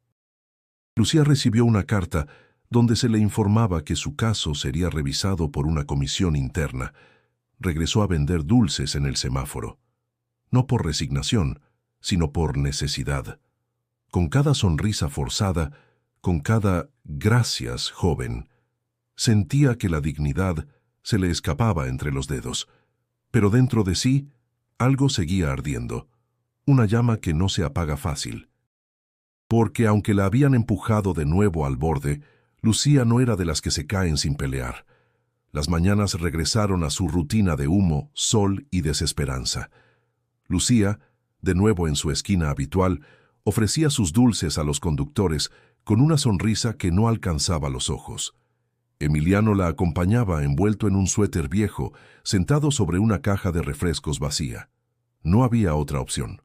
Lucía recibió una carta donde se le informaba que su caso sería revisado por una comisión interna. Regresó a vender dulces en el semáforo. No por resignación, sino por necesidad. Con cada sonrisa forzada, con cada «gracias, joven», sentía que la dignidad se le escapaba entre los dedos. Pero dentro de sí, algo seguía ardiendo, una llama que no se apaga fácil. Porque aunque la habían empujado de nuevo al borde, Lucía no era de las que se caen sin pelear. Las mañanas regresaron a su rutina de humo, sol y desesperanza. Lucía, de nuevo en su esquina habitual, ofrecía sus dulces a los conductores con una sonrisa que no alcanzaba los ojos. Emiliano la acompañaba envuelto en un suéter viejo, sentado sobre una caja de refrescos vacía. No había otra opción.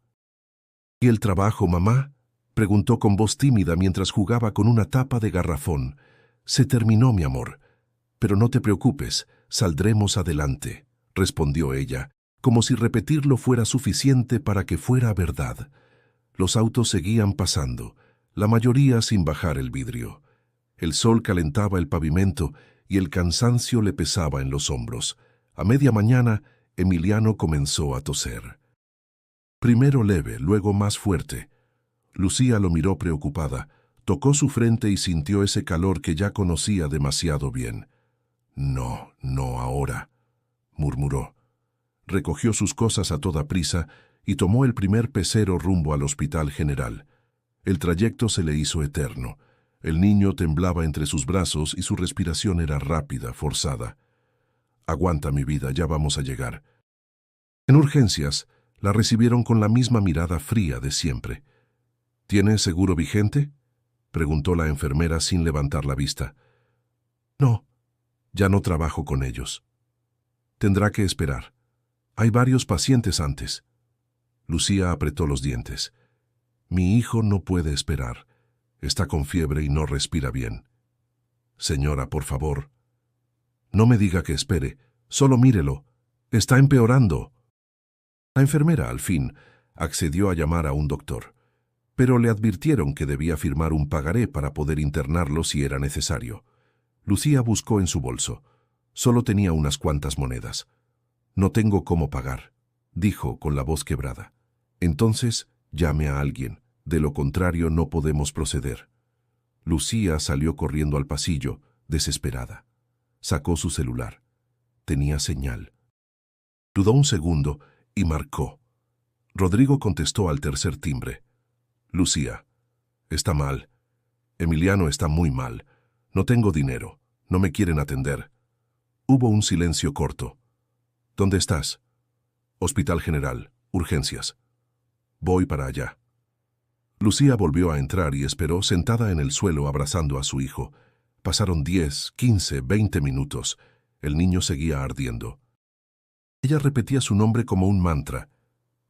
¿Y el trabajo, mamá?, preguntó con voz tímida mientras jugaba con una tapa de garrafón. Se terminó, mi amor. Pero no te preocupes, saldremos adelante, respondió ella, como si repetirlo fuera suficiente para que fuera verdad. Los autos seguían pasando, la mayoría sin bajar el vidrio. El sol calentaba el pavimento y el cansancio le pesaba en los hombros. A media mañana, Emiliano comenzó a toser. Primero leve, luego más fuerte. Lucía lo miró preocupada, tocó su frente y sintió ese calor que ya conocía demasiado bien. «No, no ahora», murmuró. Recogió sus cosas a toda prisa y tomó el primer pecero rumbo al Hospital General. El trayecto se le hizo eterno. El niño temblaba entre sus brazos y su respiración era rápida, forzada. «Aguanta, mi vida, ya vamos a llegar». En urgencias, la recibieron con la misma mirada fría de siempre. «¿Tiene seguro vigente?», preguntó la enfermera sin levantar la vista. «No, ya no trabajo con ellos». «Tendrá que esperar. Hay varios pacientes antes». Lucía apretó los dientes. «Mi hijo no puede esperar. Está con fiebre y no respira bien». «Señora, por favor». «No me diga que espere. Solo mírelo. Está empeorando». La enfermera, al fin, accedió a llamar a un doctor, pero le advirtieron que debía firmar un pagaré para poder internarlo si era necesario. Lucía buscó en su bolso. Solo tenía unas cuantas monedas. «No tengo cómo pagar», dijo con la voz quebrada. «Entonces, llame a alguien. De lo contrario, no podemos proceder». Lucía salió corriendo al pasillo, desesperada. Sacó su celular. Tenía señal. Dudó un segundo y marcó. Rodrigo contestó al tercer timbre. «Lucía, está mal. Emiliano está muy mal. No tengo dinero. No me quieren atender». Hubo un silencio corto. «¿Dónde estás?» «Hospital General. Urgencias». «Voy para allá». Lucía volvió a entrar y esperó sentada en el suelo abrazando a su hijo. Pasaron 10, 15, 20 minutos. El niño seguía ardiendo. Ella repetía su nombre como un mantra.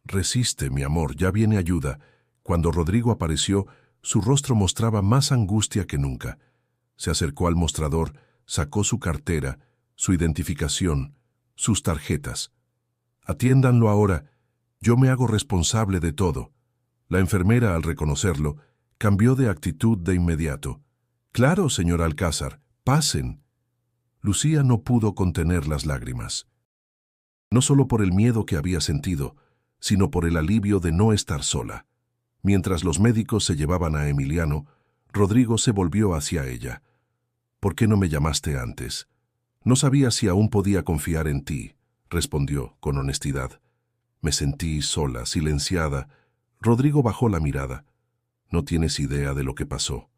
«Resiste, mi amor, ya viene ayuda». Cuando Rodrigo apareció, su rostro mostraba más angustia que nunca. Se acercó al mostrador, sacó su cartera, su identificación, sus tarjetas. «Atiéndanlo ahora. Yo me hago responsable de todo». La enfermera, al reconocerlo, cambió de actitud de inmediato. «Claro, señor Alcázar, pasen». Lucía no pudo contener las lágrimas. No solo por el miedo que había sentido, sino por el alivio de no estar sola. Mientras los médicos se llevaban a Emiliano, Rodrigo se volvió hacia ella. «¿Por qué no me llamaste antes?» «No sabía si aún podía confiar en ti», respondió con honestidad. «Me sentí sola, silenciada». Rodrigo bajó la mirada. «No tienes idea de lo que pasó.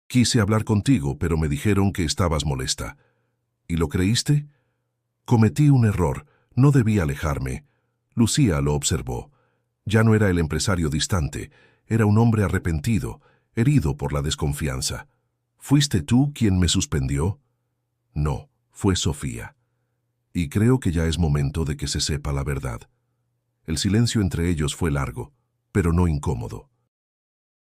Quise hablar contigo, pero me dijeron que estabas molesta. ¿Y lo creíste? Cometí un error. No debí alejarme». Lucía lo observó. Ya no era el empresario distante, era un hombre arrepentido, herido por la desconfianza. «¿Fuiste tú quien me suspendió?» «No, fue Sofía. Y creo que ya es momento de que se sepa la verdad». El silencio entre ellos fue largo, pero no incómodo.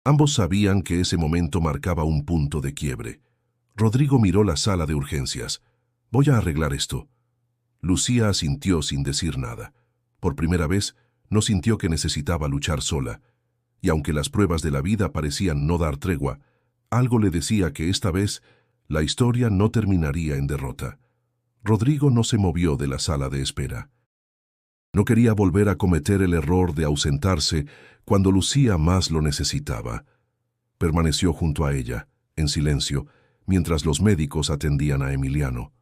Ambos sabían que ese momento marcaba un punto de quiebre. Rodrigo miró la sala de urgencias. «Voy a arreglar esto». Lucía asintió sin decir nada. Por primera vez, no sintió que necesitaba luchar sola, y aunque las pruebas de la vida parecían no dar tregua, algo le decía que esta vez la historia no terminaría en derrota. Rodrigo no se movió de la sala de espera. No quería volver a cometer el error de ausentarse cuando Lucía más lo necesitaba. Permaneció junto a ella, en silencio, mientras los médicos atendían a Emiliano.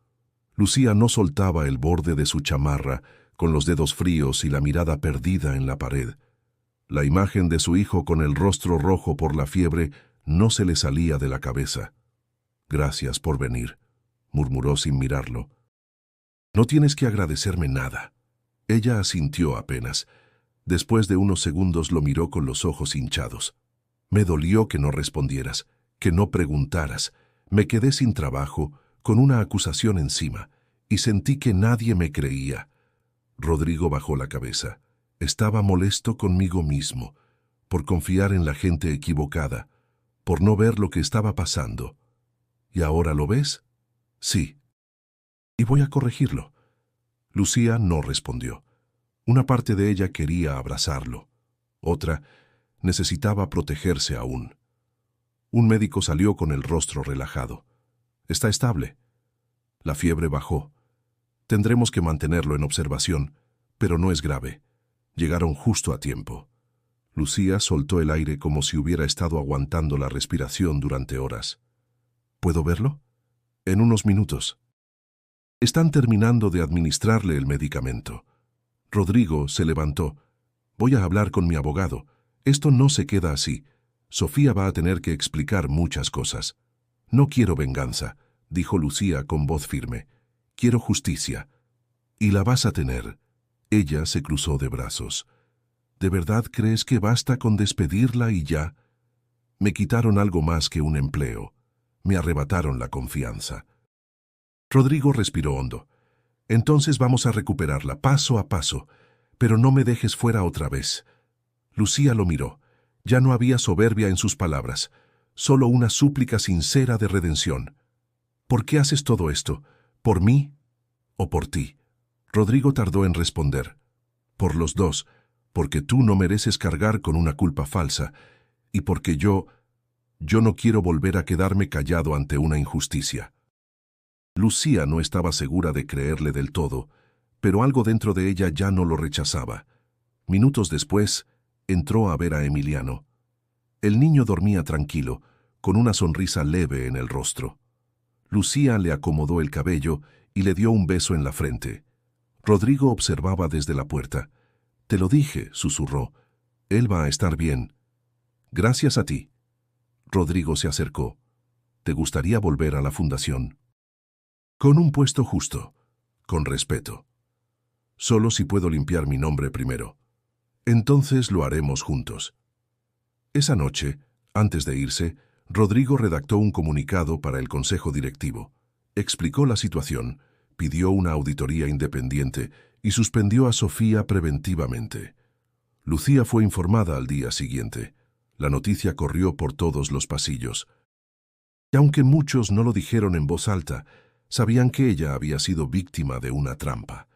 Lucía no soltaba el borde de su chamarra, con los dedos fríos y la mirada perdida en la pared. La imagen de su hijo con el rostro rojo por la fiebre no se le salía de la cabeza. «Gracias por venir», murmuró sin mirarlo. «No tienes que agradecerme nada». Ella asintió apenas. Después de unos segundos lo miró con los ojos hinchados. «Me dolió que no respondieras, que no preguntaras. Me quedé sin trabajo, con una acusación encima, y sentí que nadie me creía». Rodrigo bajó la cabeza. Estaba molesto conmigo mismo, por confiar en la gente equivocada, por no ver lo que estaba pasando. «¿Y ahora lo ves?» «Sí. Y voy a corregirlo». Lucía no respondió. Una parte de ella quería abrazarlo. Otra necesitaba protegerse aún. Un médico salió con el rostro relajado. «Está estable». La fiebre bajó. «Tendremos que mantenerlo en observación, pero no es grave». Llegaron justo a tiempo. Lucía soltó el aire como si hubiera estado aguantando la respiración durante horas. «¿Puedo verlo?» «En unos minutos». «Están terminando de administrarle el medicamento». Rodrigo se levantó. «Voy a hablar con mi abogado. Esto no se queda así. Sofía va a tener que explicar muchas cosas». «No quiero venganza», dijo Lucía con voz firme. «Quiero justicia». «Y la vas a tener». Ella se cruzó de brazos. «¿De verdad crees que basta con despedirla y ya?» «Me quitaron algo más que un empleo. Me arrebataron la confianza». Rodrigo respiró hondo. «Entonces vamos a recuperarla, paso a paso, pero no me dejes fuera otra vez». Lucía lo miró. Ya no había soberbia en sus palabras, solo una súplica sincera de redención. «¿Por qué haces todo esto? ¿Por mí o por ti?» Rodrigo tardó en responder. «Por los dos, porque tú no mereces cargar con una culpa falsa, y porque yo no quiero volver a quedarme callado ante una injusticia». Lucía no estaba segura de creerle del todo, pero algo dentro de ella ya no lo rechazaba. Minutos después, entró a ver a Emiliano. El niño dormía tranquilo, con una sonrisa leve en el rostro. Lucía le acomodó el cabello y le dio un beso en la frente. Rodrigo observaba desde la puerta. «Te lo dije», susurró. «Él va a estar bien». «Gracias a ti». Rodrigo se acercó. «¿Te gustaría volver a la fundación?» «Con un puesto justo, con respeto. Solo si puedo limpiar mi nombre primero. Entonces lo haremos juntos». Esa noche, antes de irse, Rodrigo redactó un comunicado para el consejo directivo. Explicó la situación, pidió una auditoría independiente y suspendió a Sofía preventivamente. Lucía fue informada al día siguiente. La noticia corrió por todos los pasillos. Y aunque muchos no lo dijeron en voz alta, sabían que ella había sido víctima de una trampa.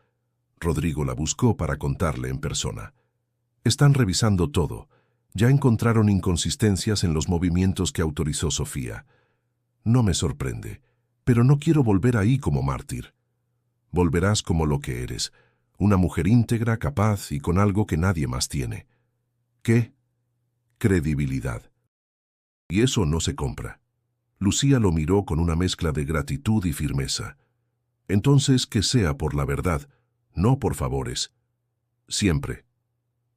Rodrigo la buscó para contarle en persona. «Están revisando todo. Ya encontraron inconsistencias en los movimientos que autorizó Sofía. No me sorprende, pero no quiero volver ahí como mártir. Volverás como lo que eres, una mujer íntegra, capaz y con algo que nadie más tiene». «¿Qué?» «Credibilidad. Y eso no se compra». Lucía lo miró con una mezcla de gratitud y firmeza. «Entonces que sea por la verdad, no por favores. Siempre».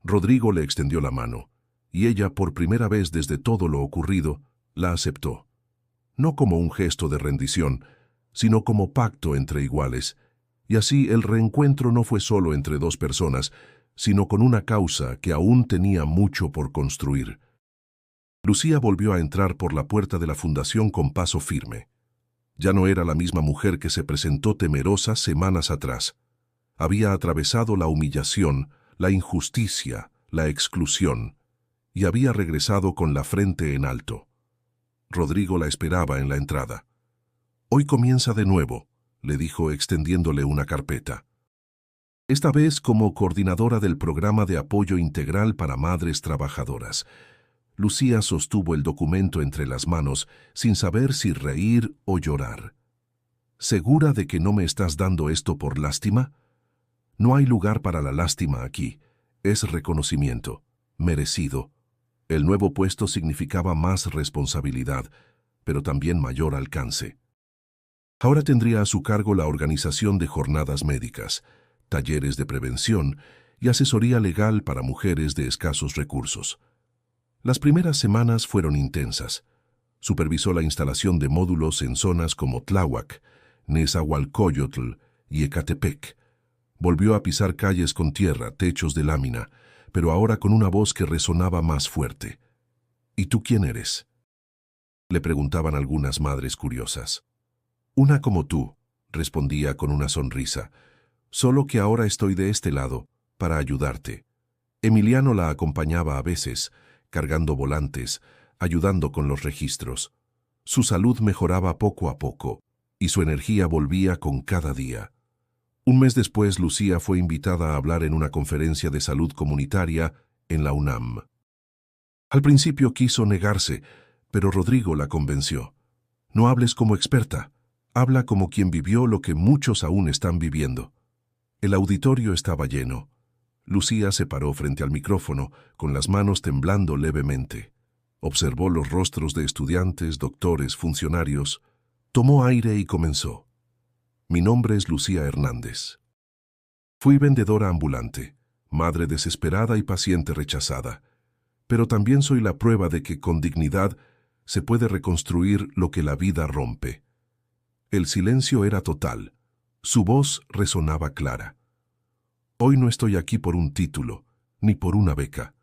Rodrigo le extendió la mano, y ella, por primera vez desde todo lo ocurrido, la aceptó. No como un gesto de rendición, sino como pacto entre iguales, y así el reencuentro no fue solo entre dos personas, sino con una causa que aún tenía mucho por construir. Lucía volvió a entrar por la puerta de la fundación con paso firme. Ya no era la misma mujer que se presentó temerosa semanas atrás. Había atravesado la humillación, la injusticia, la exclusión, y había regresado con la frente en alto. Rodrigo la esperaba en la entrada. «Hoy comienza de nuevo», le dijo extendiéndole una carpeta. Esta vez como coordinadora del programa de apoyo integral para madres trabajadoras. Lucía sostuvo el documento entre las manos sin saber si reír o llorar. «¿Segura de que no me estás dando esto por lástima? No hay lugar para la lástima aquí. Es reconocimiento, merecido». El nuevo puesto significaba más responsabilidad, pero también mayor alcance. Ahora tendría a su cargo la organización de jornadas médicas, talleres de prevención y asesoría legal para mujeres de escasos recursos. Las primeras semanas fueron intensas. Supervisó la instalación de módulos en zonas como Tláhuac, Nezahualcóyotl y Ecatepec. Volvió a pisar calles con tierra, techos de lámina, pero ahora con una voz que resonaba más fuerte. «¿Y tú quién eres?», le preguntaban algunas madres curiosas. «Una como tú», respondía con una sonrisa, «solo que ahora estoy de este lado, para ayudarte». Emiliano la acompañaba a veces, cargando volantes, ayudando con los registros. Su salud mejoraba poco a poco, y su energía volvía con cada día. Un mes después, Lucía fue invitada a hablar en una conferencia de salud comunitaria en la UNAM. Al principio quiso negarse, pero Rodrigo la convenció. «No hables como experta, habla como quien vivió lo que muchos aún están viviendo». El auditorio estaba lleno. Lucía se paró frente al micrófono, con las manos temblando levemente. Observó los rostros de estudiantes, doctores, funcionarios. Tomó aire y comenzó. «Mi nombre es Lucía Hernández. Fui vendedora ambulante, madre desesperada y paciente rechazada. Pero también soy la prueba de que con dignidad se puede reconstruir lo que la vida rompe». El silencio era total. Su voz resonaba clara. «Hoy no estoy aquí por un título, ni por una beca.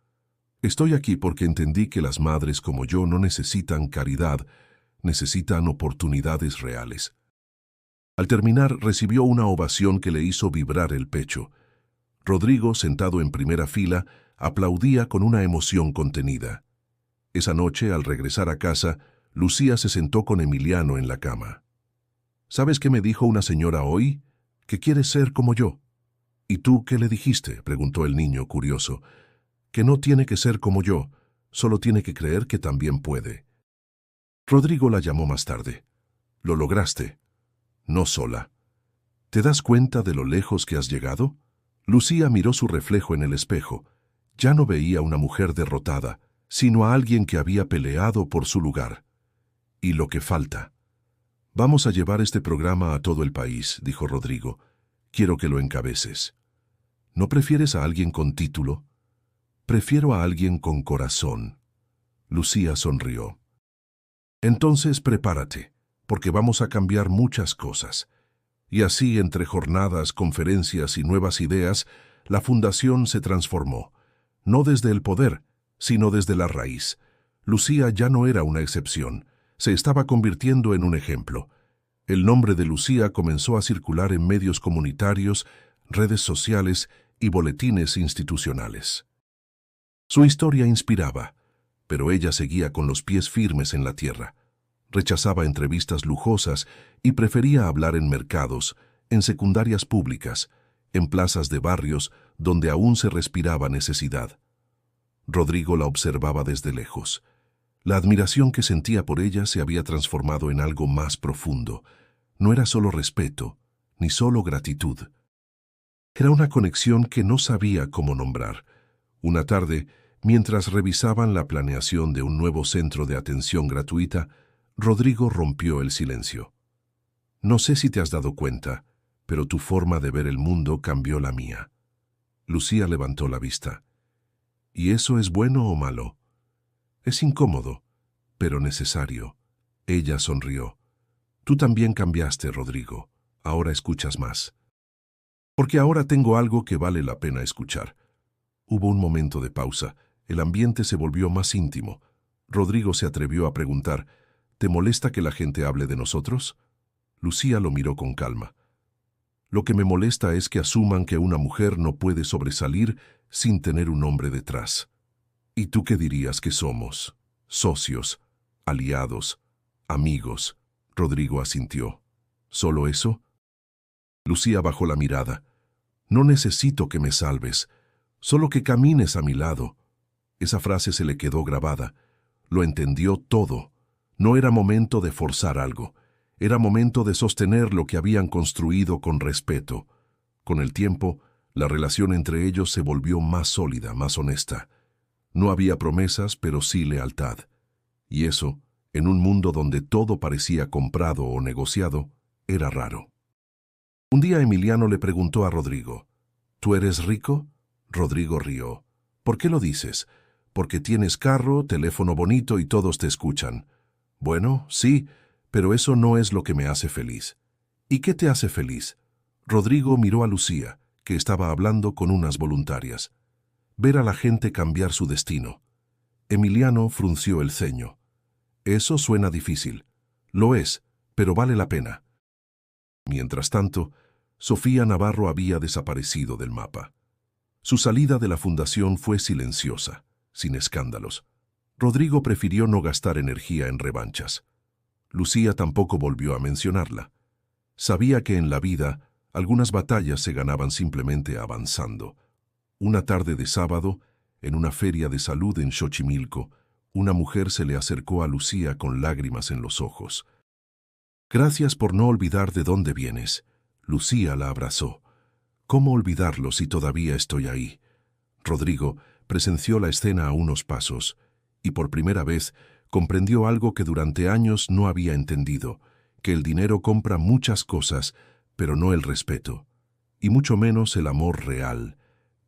Estoy aquí porque entendí que las madres como yo no necesitan caridad, necesitan oportunidades reales». Al terminar, recibió una ovación que le hizo vibrar el pecho. Rodrigo, sentado en primera fila, aplaudía con una emoción contenida. Esa noche, al regresar a casa, Lucía se sentó con Emiliano en la cama. «¿Sabes qué me dijo una señora hoy? Que quiere ser como yo». «¿Y tú qué le dijiste?», preguntó el niño curioso. «Que no tiene que ser como yo, solo tiene que creer que también puede». Rodrigo la llamó más tarde. «Lo lograste. No sola. ¿Te das cuenta de lo lejos que has llegado?». Lucía miró su reflejo en el espejo. Ya no veía a una mujer derrotada, sino a alguien que había peleado por su lugar. «Y lo que falta». «Vamos a llevar este programa a todo el país», dijo Rodrigo. «Quiero que lo encabeces». «¿No prefieres a alguien con título?». «Prefiero a alguien con corazón». Lucía sonrió. «Entonces prepárate, porque vamos a cambiar muchas cosas». Y así, entre jornadas, conferencias y nuevas ideas, la fundación se transformó. No desde el poder, sino desde la raíz. Lucía ya no era una excepción, se estaba convirtiendo en un ejemplo. El nombre de Lucía comenzó a circular en medios comunitarios, redes sociales y boletines institucionales. Su historia inspiraba, pero ella seguía con los pies firmes en la tierra. Rechazaba entrevistas lujosas y prefería hablar en mercados, en secundarias públicas, en plazas de barrios donde aún se respiraba necesidad. Rodrigo la observaba desde lejos. La admiración que sentía por ella se había transformado en algo más profundo. No era solo respeto, ni solo gratitud. Era una conexión que no sabía cómo nombrar. Una tarde, mientras revisaban la planeación de un nuevo centro de atención gratuita, Rodrigo rompió el silencio. «No sé si te has dado cuenta, pero tu forma de ver el mundo cambió la mía». Lucía levantó la vista. «¿Y eso es bueno o malo?». «Es incómodo, pero necesario». Ella sonrió. «Tú también cambiaste, Rodrigo. Ahora escuchas más». «Porque ahora tengo algo que vale la pena escuchar». Hubo un momento de pausa. El ambiente se volvió más íntimo. Rodrigo se atrevió a preguntar: «¿Te molesta que la gente hable de nosotros?». Lucía lo miró con calma. Lo que me molesta es que asuman que una mujer no puede sobresalir sin tener un hombre detrás. ¿Y tú qué dirías que somos? Socios, aliados, amigos. Rodrigo asintió. ¿Solo eso? Lucía bajó la mirada. No necesito que me salves, solo que camines a mi lado. Esa frase se le quedó grabada. Lo entendió todo. No era momento de forzar algo. Era momento de sostener lo que habían construido con respeto. Con el tiempo, la relación entre ellos se volvió más sólida, más honesta. No había promesas, pero sí lealtad. Y eso, en un mundo donde todo parecía comprado o negociado, era raro. Un día Emiliano le preguntó a Rodrigo, ¿tú eres rico? Rodrigo rió. ¿Por qué lo dices? Porque tienes carro, teléfono bonito y todos te escuchan. Bueno, sí, pero eso no es lo que me hace feliz. ¿Y qué te hace feliz? Rodrigo miró a Lucía, que estaba hablando con unas voluntarias. Ver a la gente cambiar su destino. Emiliano frunció el ceño. Eso suena difícil. Lo es, pero vale la pena. Mientras tanto, Sofía Navarro había desaparecido del mapa. Su salida de la fundación fue silenciosa, sin escándalos. Rodrigo prefirió no gastar energía en revanchas. Lucía tampoco volvió a mencionarla. Sabía que en la vida algunas batallas se ganaban simplemente avanzando. Una tarde de sábado, en una feria de salud en Xochimilco, una mujer se le acercó a Lucía con lágrimas en los ojos. Gracias por no olvidar de dónde vienes. Lucía la abrazó. ¿Cómo olvidarlo si todavía estoy ahí? Rodrigo presenció la escena a unos pasos y por primera vez comprendió algo que durante años no había entendido, que el dinero compra muchas cosas, pero no el respeto, y mucho menos el amor real,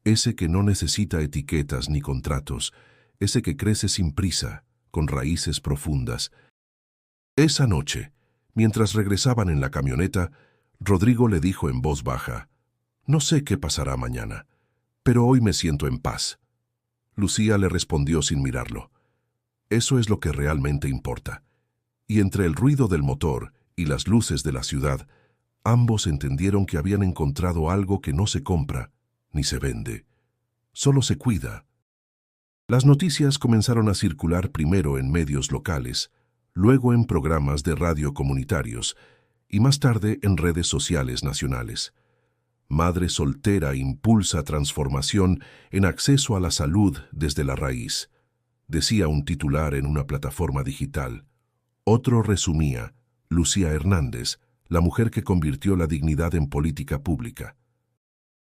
ese que no necesita etiquetas ni contratos, ese que crece sin prisa, con raíces profundas. Esa noche, mientras regresaban en la camioneta, Rodrigo le dijo en voz baja, «No sé qué pasará mañana, pero hoy me siento en paz». Lucía le respondió sin mirarlo, «Eso es lo que realmente importa». Y entre el ruido del motor y las luces de la ciudad, ambos entendieron que habían encontrado algo que no se compra ni se vende, solo se cuida. Las noticias comenzaron a circular primero en medios locales, luego en programas de radio comunitarios y más tarde en redes sociales nacionales. Madre soltera impulsa transformación en acceso a la salud desde la raíz, decía un titular en una plataforma digital. Otro resumía, Lucía Hernández, la mujer que convirtió la dignidad en política pública.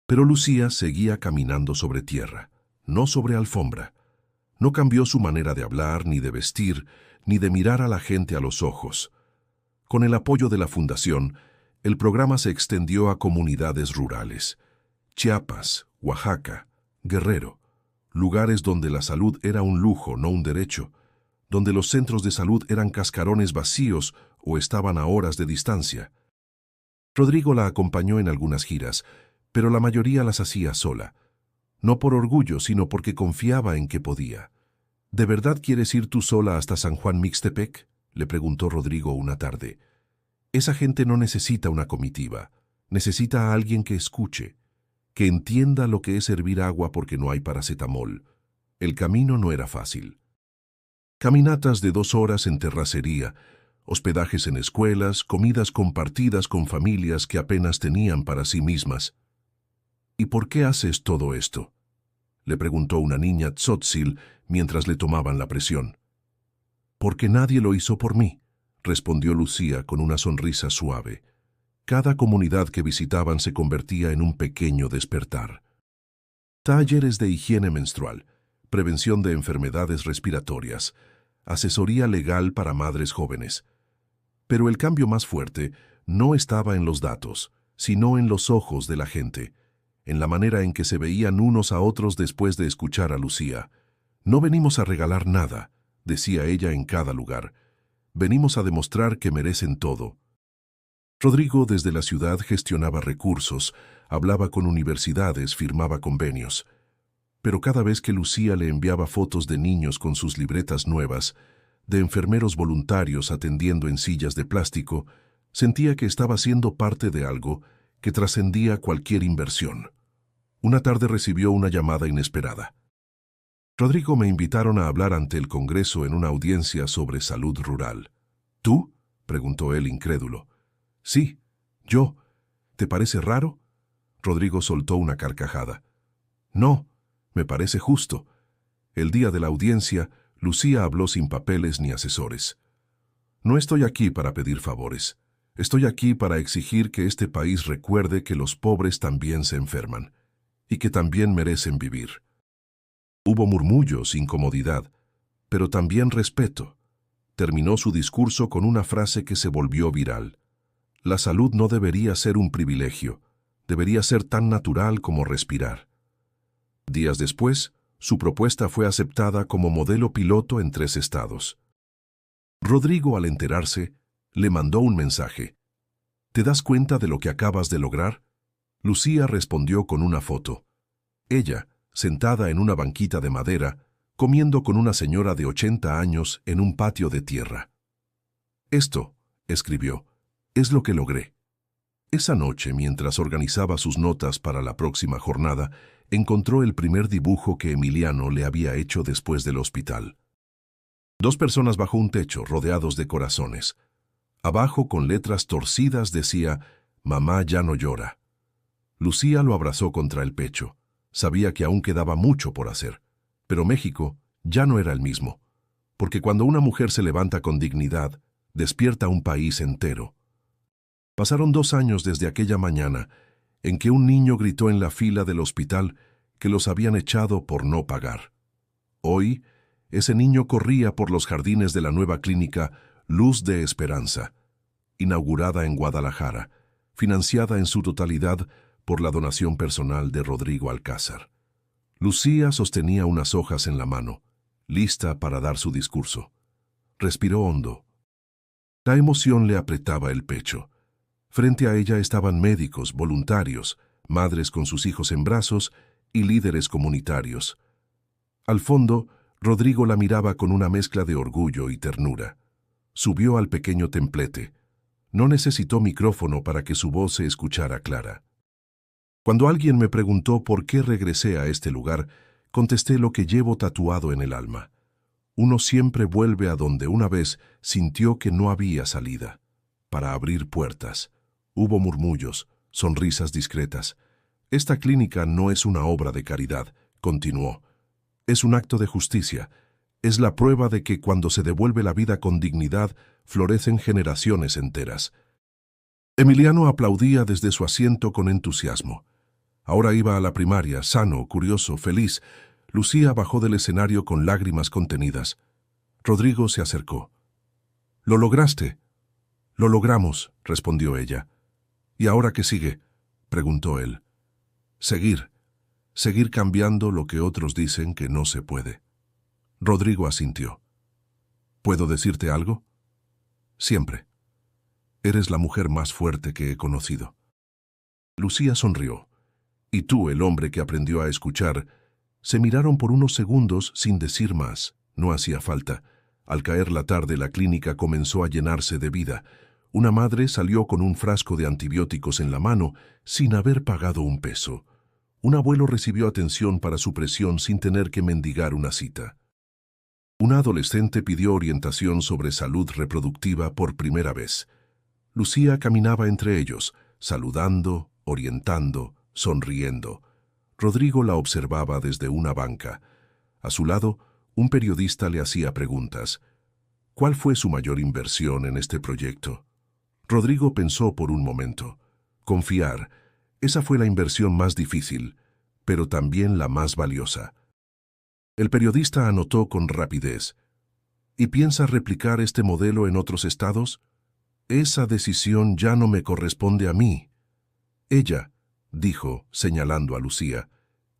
Pero Lucía seguía caminando sobre tierra, no sobre alfombra. No cambió su manera de hablar, ni de vestir, ni de mirar a la gente a los ojos. Con el apoyo de la Fundación, el programa se extendió a comunidades rurales. Chiapas, Oaxaca, Guerrero, lugares donde la salud era un lujo, no un derecho, donde los centros de salud eran cascarones vacíos o estaban a horas de distancia. Rodrigo la acompañó en algunas giras, pero la mayoría las hacía sola. No por orgullo, sino porque confiaba en que podía. ¿De verdad quieres ir tú sola hasta San Juan Mixtepec?, le preguntó Rodrigo una tarde. Esa gente no necesita una comitiva, necesita a alguien que escuche, que entienda lo que es servir agua porque no hay paracetamol. El camino no era fácil. Caminatas de 2 horas en terracería, hospedajes en escuelas, comidas compartidas con familias que apenas tenían para sí mismas. ¿Y por qué haces todo esto?, le preguntó una niña tzótzil mientras le tomaban la presión. Porque nadie lo hizo por mí, respondió Lucía con una sonrisa suave. Cada comunidad que visitaban se convertía en un pequeño despertar. Talleres de higiene menstrual, prevención de enfermedades respiratorias, asesoría legal para madres jóvenes. Pero el cambio más fuerte no estaba en los datos, sino en los ojos de la gente, en la manera en que se veían unos a otros después de escuchar a Lucía. No venimos a regalar nada, decía ella en cada lugar. Venimos a demostrar que merecen todo. Rodrigo desde la ciudad gestionaba recursos, hablaba con universidades, firmaba convenios. Pero cada vez que Lucía le enviaba fotos de niños con sus libretas nuevas, de enfermeros voluntarios atendiendo en sillas de plástico, sentía que estaba siendo parte de algo que trascendía cualquier inversión. Una tarde recibió una llamada inesperada. Rodrigo, me invitaron a hablar ante el Congreso en una audiencia sobre salud rural. ¿Tú?, preguntó él incrédulo. Sí, yo. ¿Te parece raro? Rodrigo soltó una carcajada. No, me parece justo. El día de la audiencia, Lucía habló sin papeles ni asesores. No estoy aquí para pedir favores. Estoy aquí para exigir que este país recuerde que los pobres también se enferman y que también merecen vivir. Hubo murmullos, incomodidad, pero también respeto. Terminó su discurso con una frase que se volvió viral. La salud no debería ser un privilegio, debería ser tan natural como respirar. Días después, su propuesta fue aceptada como modelo piloto en 3 estados. Rodrigo, al enterarse, le mandó un mensaje. ¿Te das cuenta de lo que acabas de lograr? Lucía respondió con una foto. Ella, sentada en una banquita de madera, comiendo con una señora de 80 años en un patio de tierra. Esto, escribió, es lo que logré. Esa noche, mientras organizaba sus notas para la próxima jornada, encontró el primer dibujo que Emiliano le había hecho después del hospital. 2 personas bajo un techo, rodeados de corazones. Abajo, con letras torcidas, decía, «Mamá ya no llora». Lucía lo abrazó contra el pecho. Sabía que aún quedaba mucho por hacer. Pero México ya no era el mismo. Porque cuando una mujer se levanta con dignidad, despierta un país entero. Pasaron 2 años desde aquella mañana en que un niño gritó en la fila del hospital que los habían echado por no pagar. Hoy, ese niño corría por los jardines de la nueva clínica Luz de Esperanza, inaugurada en Guadalajara, financiada en su totalidad por la donación personal de Rodrigo Alcázar. Lucía sostenía unas hojas en la mano, lista para dar su discurso. Respiró hondo. La emoción le apretaba el pecho. Frente a ella estaban médicos, voluntarios, madres con sus hijos en brazos y líderes comunitarios. Al fondo, Rodrigo la miraba con una mezcla de orgullo y ternura. Subió al pequeño templete. No necesitó micrófono para que su voz se escuchara clara. Cuando alguien me preguntó por qué regresé a este lugar, contesté lo que llevo tatuado en el alma. Uno siempre vuelve a donde una vez sintió que no había salida, para abrir puertas. Hubo murmullos, sonrisas discretas. Esta clínica no es una obra de caridad, continuó. Es un acto de justicia. Es la prueba de que cuando se devuelve la vida con dignidad, florecen generaciones enteras. Emiliano aplaudía desde su asiento con entusiasmo. Ahora iba a la primaria, sano, curioso, feliz. Lucía bajó del escenario con lágrimas contenidas. Rodrigo se acercó. «¿Lo lograste?» «Lo logramos», respondió ella. «¿Y ahora qué sigue?», preguntó él. Seguir cambiando lo que otros dicen que no se puede. Rodrigo asintió. «¿Puedo decirte algo?» «Siempre. Eres la mujer más fuerte que he conocido». Lucía sonrió. Y tú, el hombre que aprendió a escuchar, se miraron por unos segundos sin decir más. No hacía falta. Al caer la tarde, la clínica comenzó a llenarse de vida. Una madre salió con un frasco de antibióticos en la mano sin haber pagado un peso. Un abuelo recibió atención para su presión sin tener que mendigar una cita. Una adolescente pidió orientación sobre salud reproductiva por primera vez. Lucía caminaba entre ellos, saludando, orientando, sonriendo. Rodrigo la observaba desde una banca. A su lado, un periodista le hacía preguntas. ¿Cuál fue su mayor inversión en este proyecto? Rodrigo pensó por un momento. Confiar. Esa fue la inversión más difícil, pero también la más valiosa. El periodista anotó con rapidez. ¿Y piensa replicar este modelo en otros estados? Esa decisión ya no me corresponde a mí. Ella, dijo, señalando a Lucía,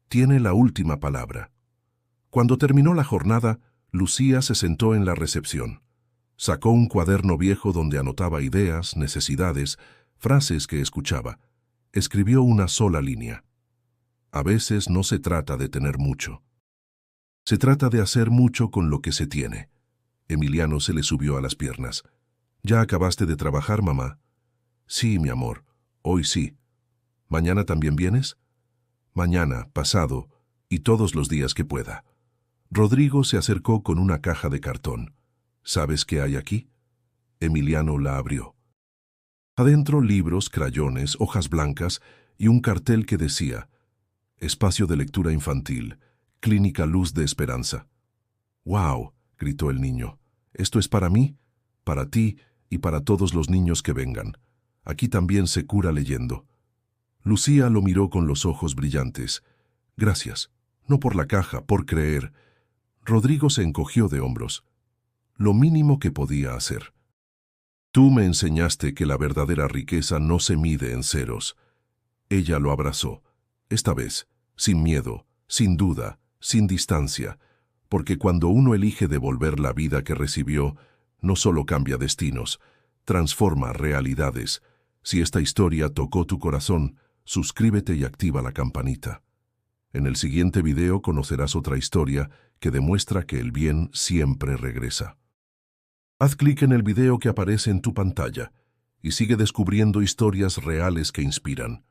tiene la última palabra. Cuando terminó la jornada, Lucía se sentó en la recepción. Sacó un cuaderno viejo donde anotaba ideas, necesidades, frases que escuchaba. Escribió una sola línea. A veces no se trata de tener mucho. Se trata de hacer mucho con lo que se tiene. Emiliano se le subió a las piernas. ¿Ya acabaste de trabajar, mamá? Sí, mi amor, hoy sí. ¿Mañana también vienes? Mañana, pasado y todos los días que pueda. Rodrigo se acercó con una caja de cartón. ¿Sabes qué hay aquí? Emiliano la abrió. Adentro libros, crayones, hojas blancas y un cartel que decía: Espacio de lectura infantil, Clínica Luz de Esperanza. ¡Wow!, gritó el niño. ¿Esto es para mí, para ti y para todos los niños que vengan? Aquí también se cura leyendo. Lucía lo miró con los ojos brillantes. Gracias. No por la caja, por creer. Rodrigo se encogió de hombros. Lo mínimo que podía hacer. Tú me enseñaste que la verdadera riqueza no se mide en ceros. Ella lo abrazó. Esta vez, sin miedo, sin duda, sin distancia, porque cuando uno elige devolver la vida que recibió, no solo cambia destinos, transforma realidades. Si esta historia tocó tu corazón, suscríbete y activa la campanita. En el siguiente video conocerás otra historia que demuestra que el bien siempre regresa. Haz clic en el video que aparece en tu pantalla y sigue descubriendo historias reales que inspiran.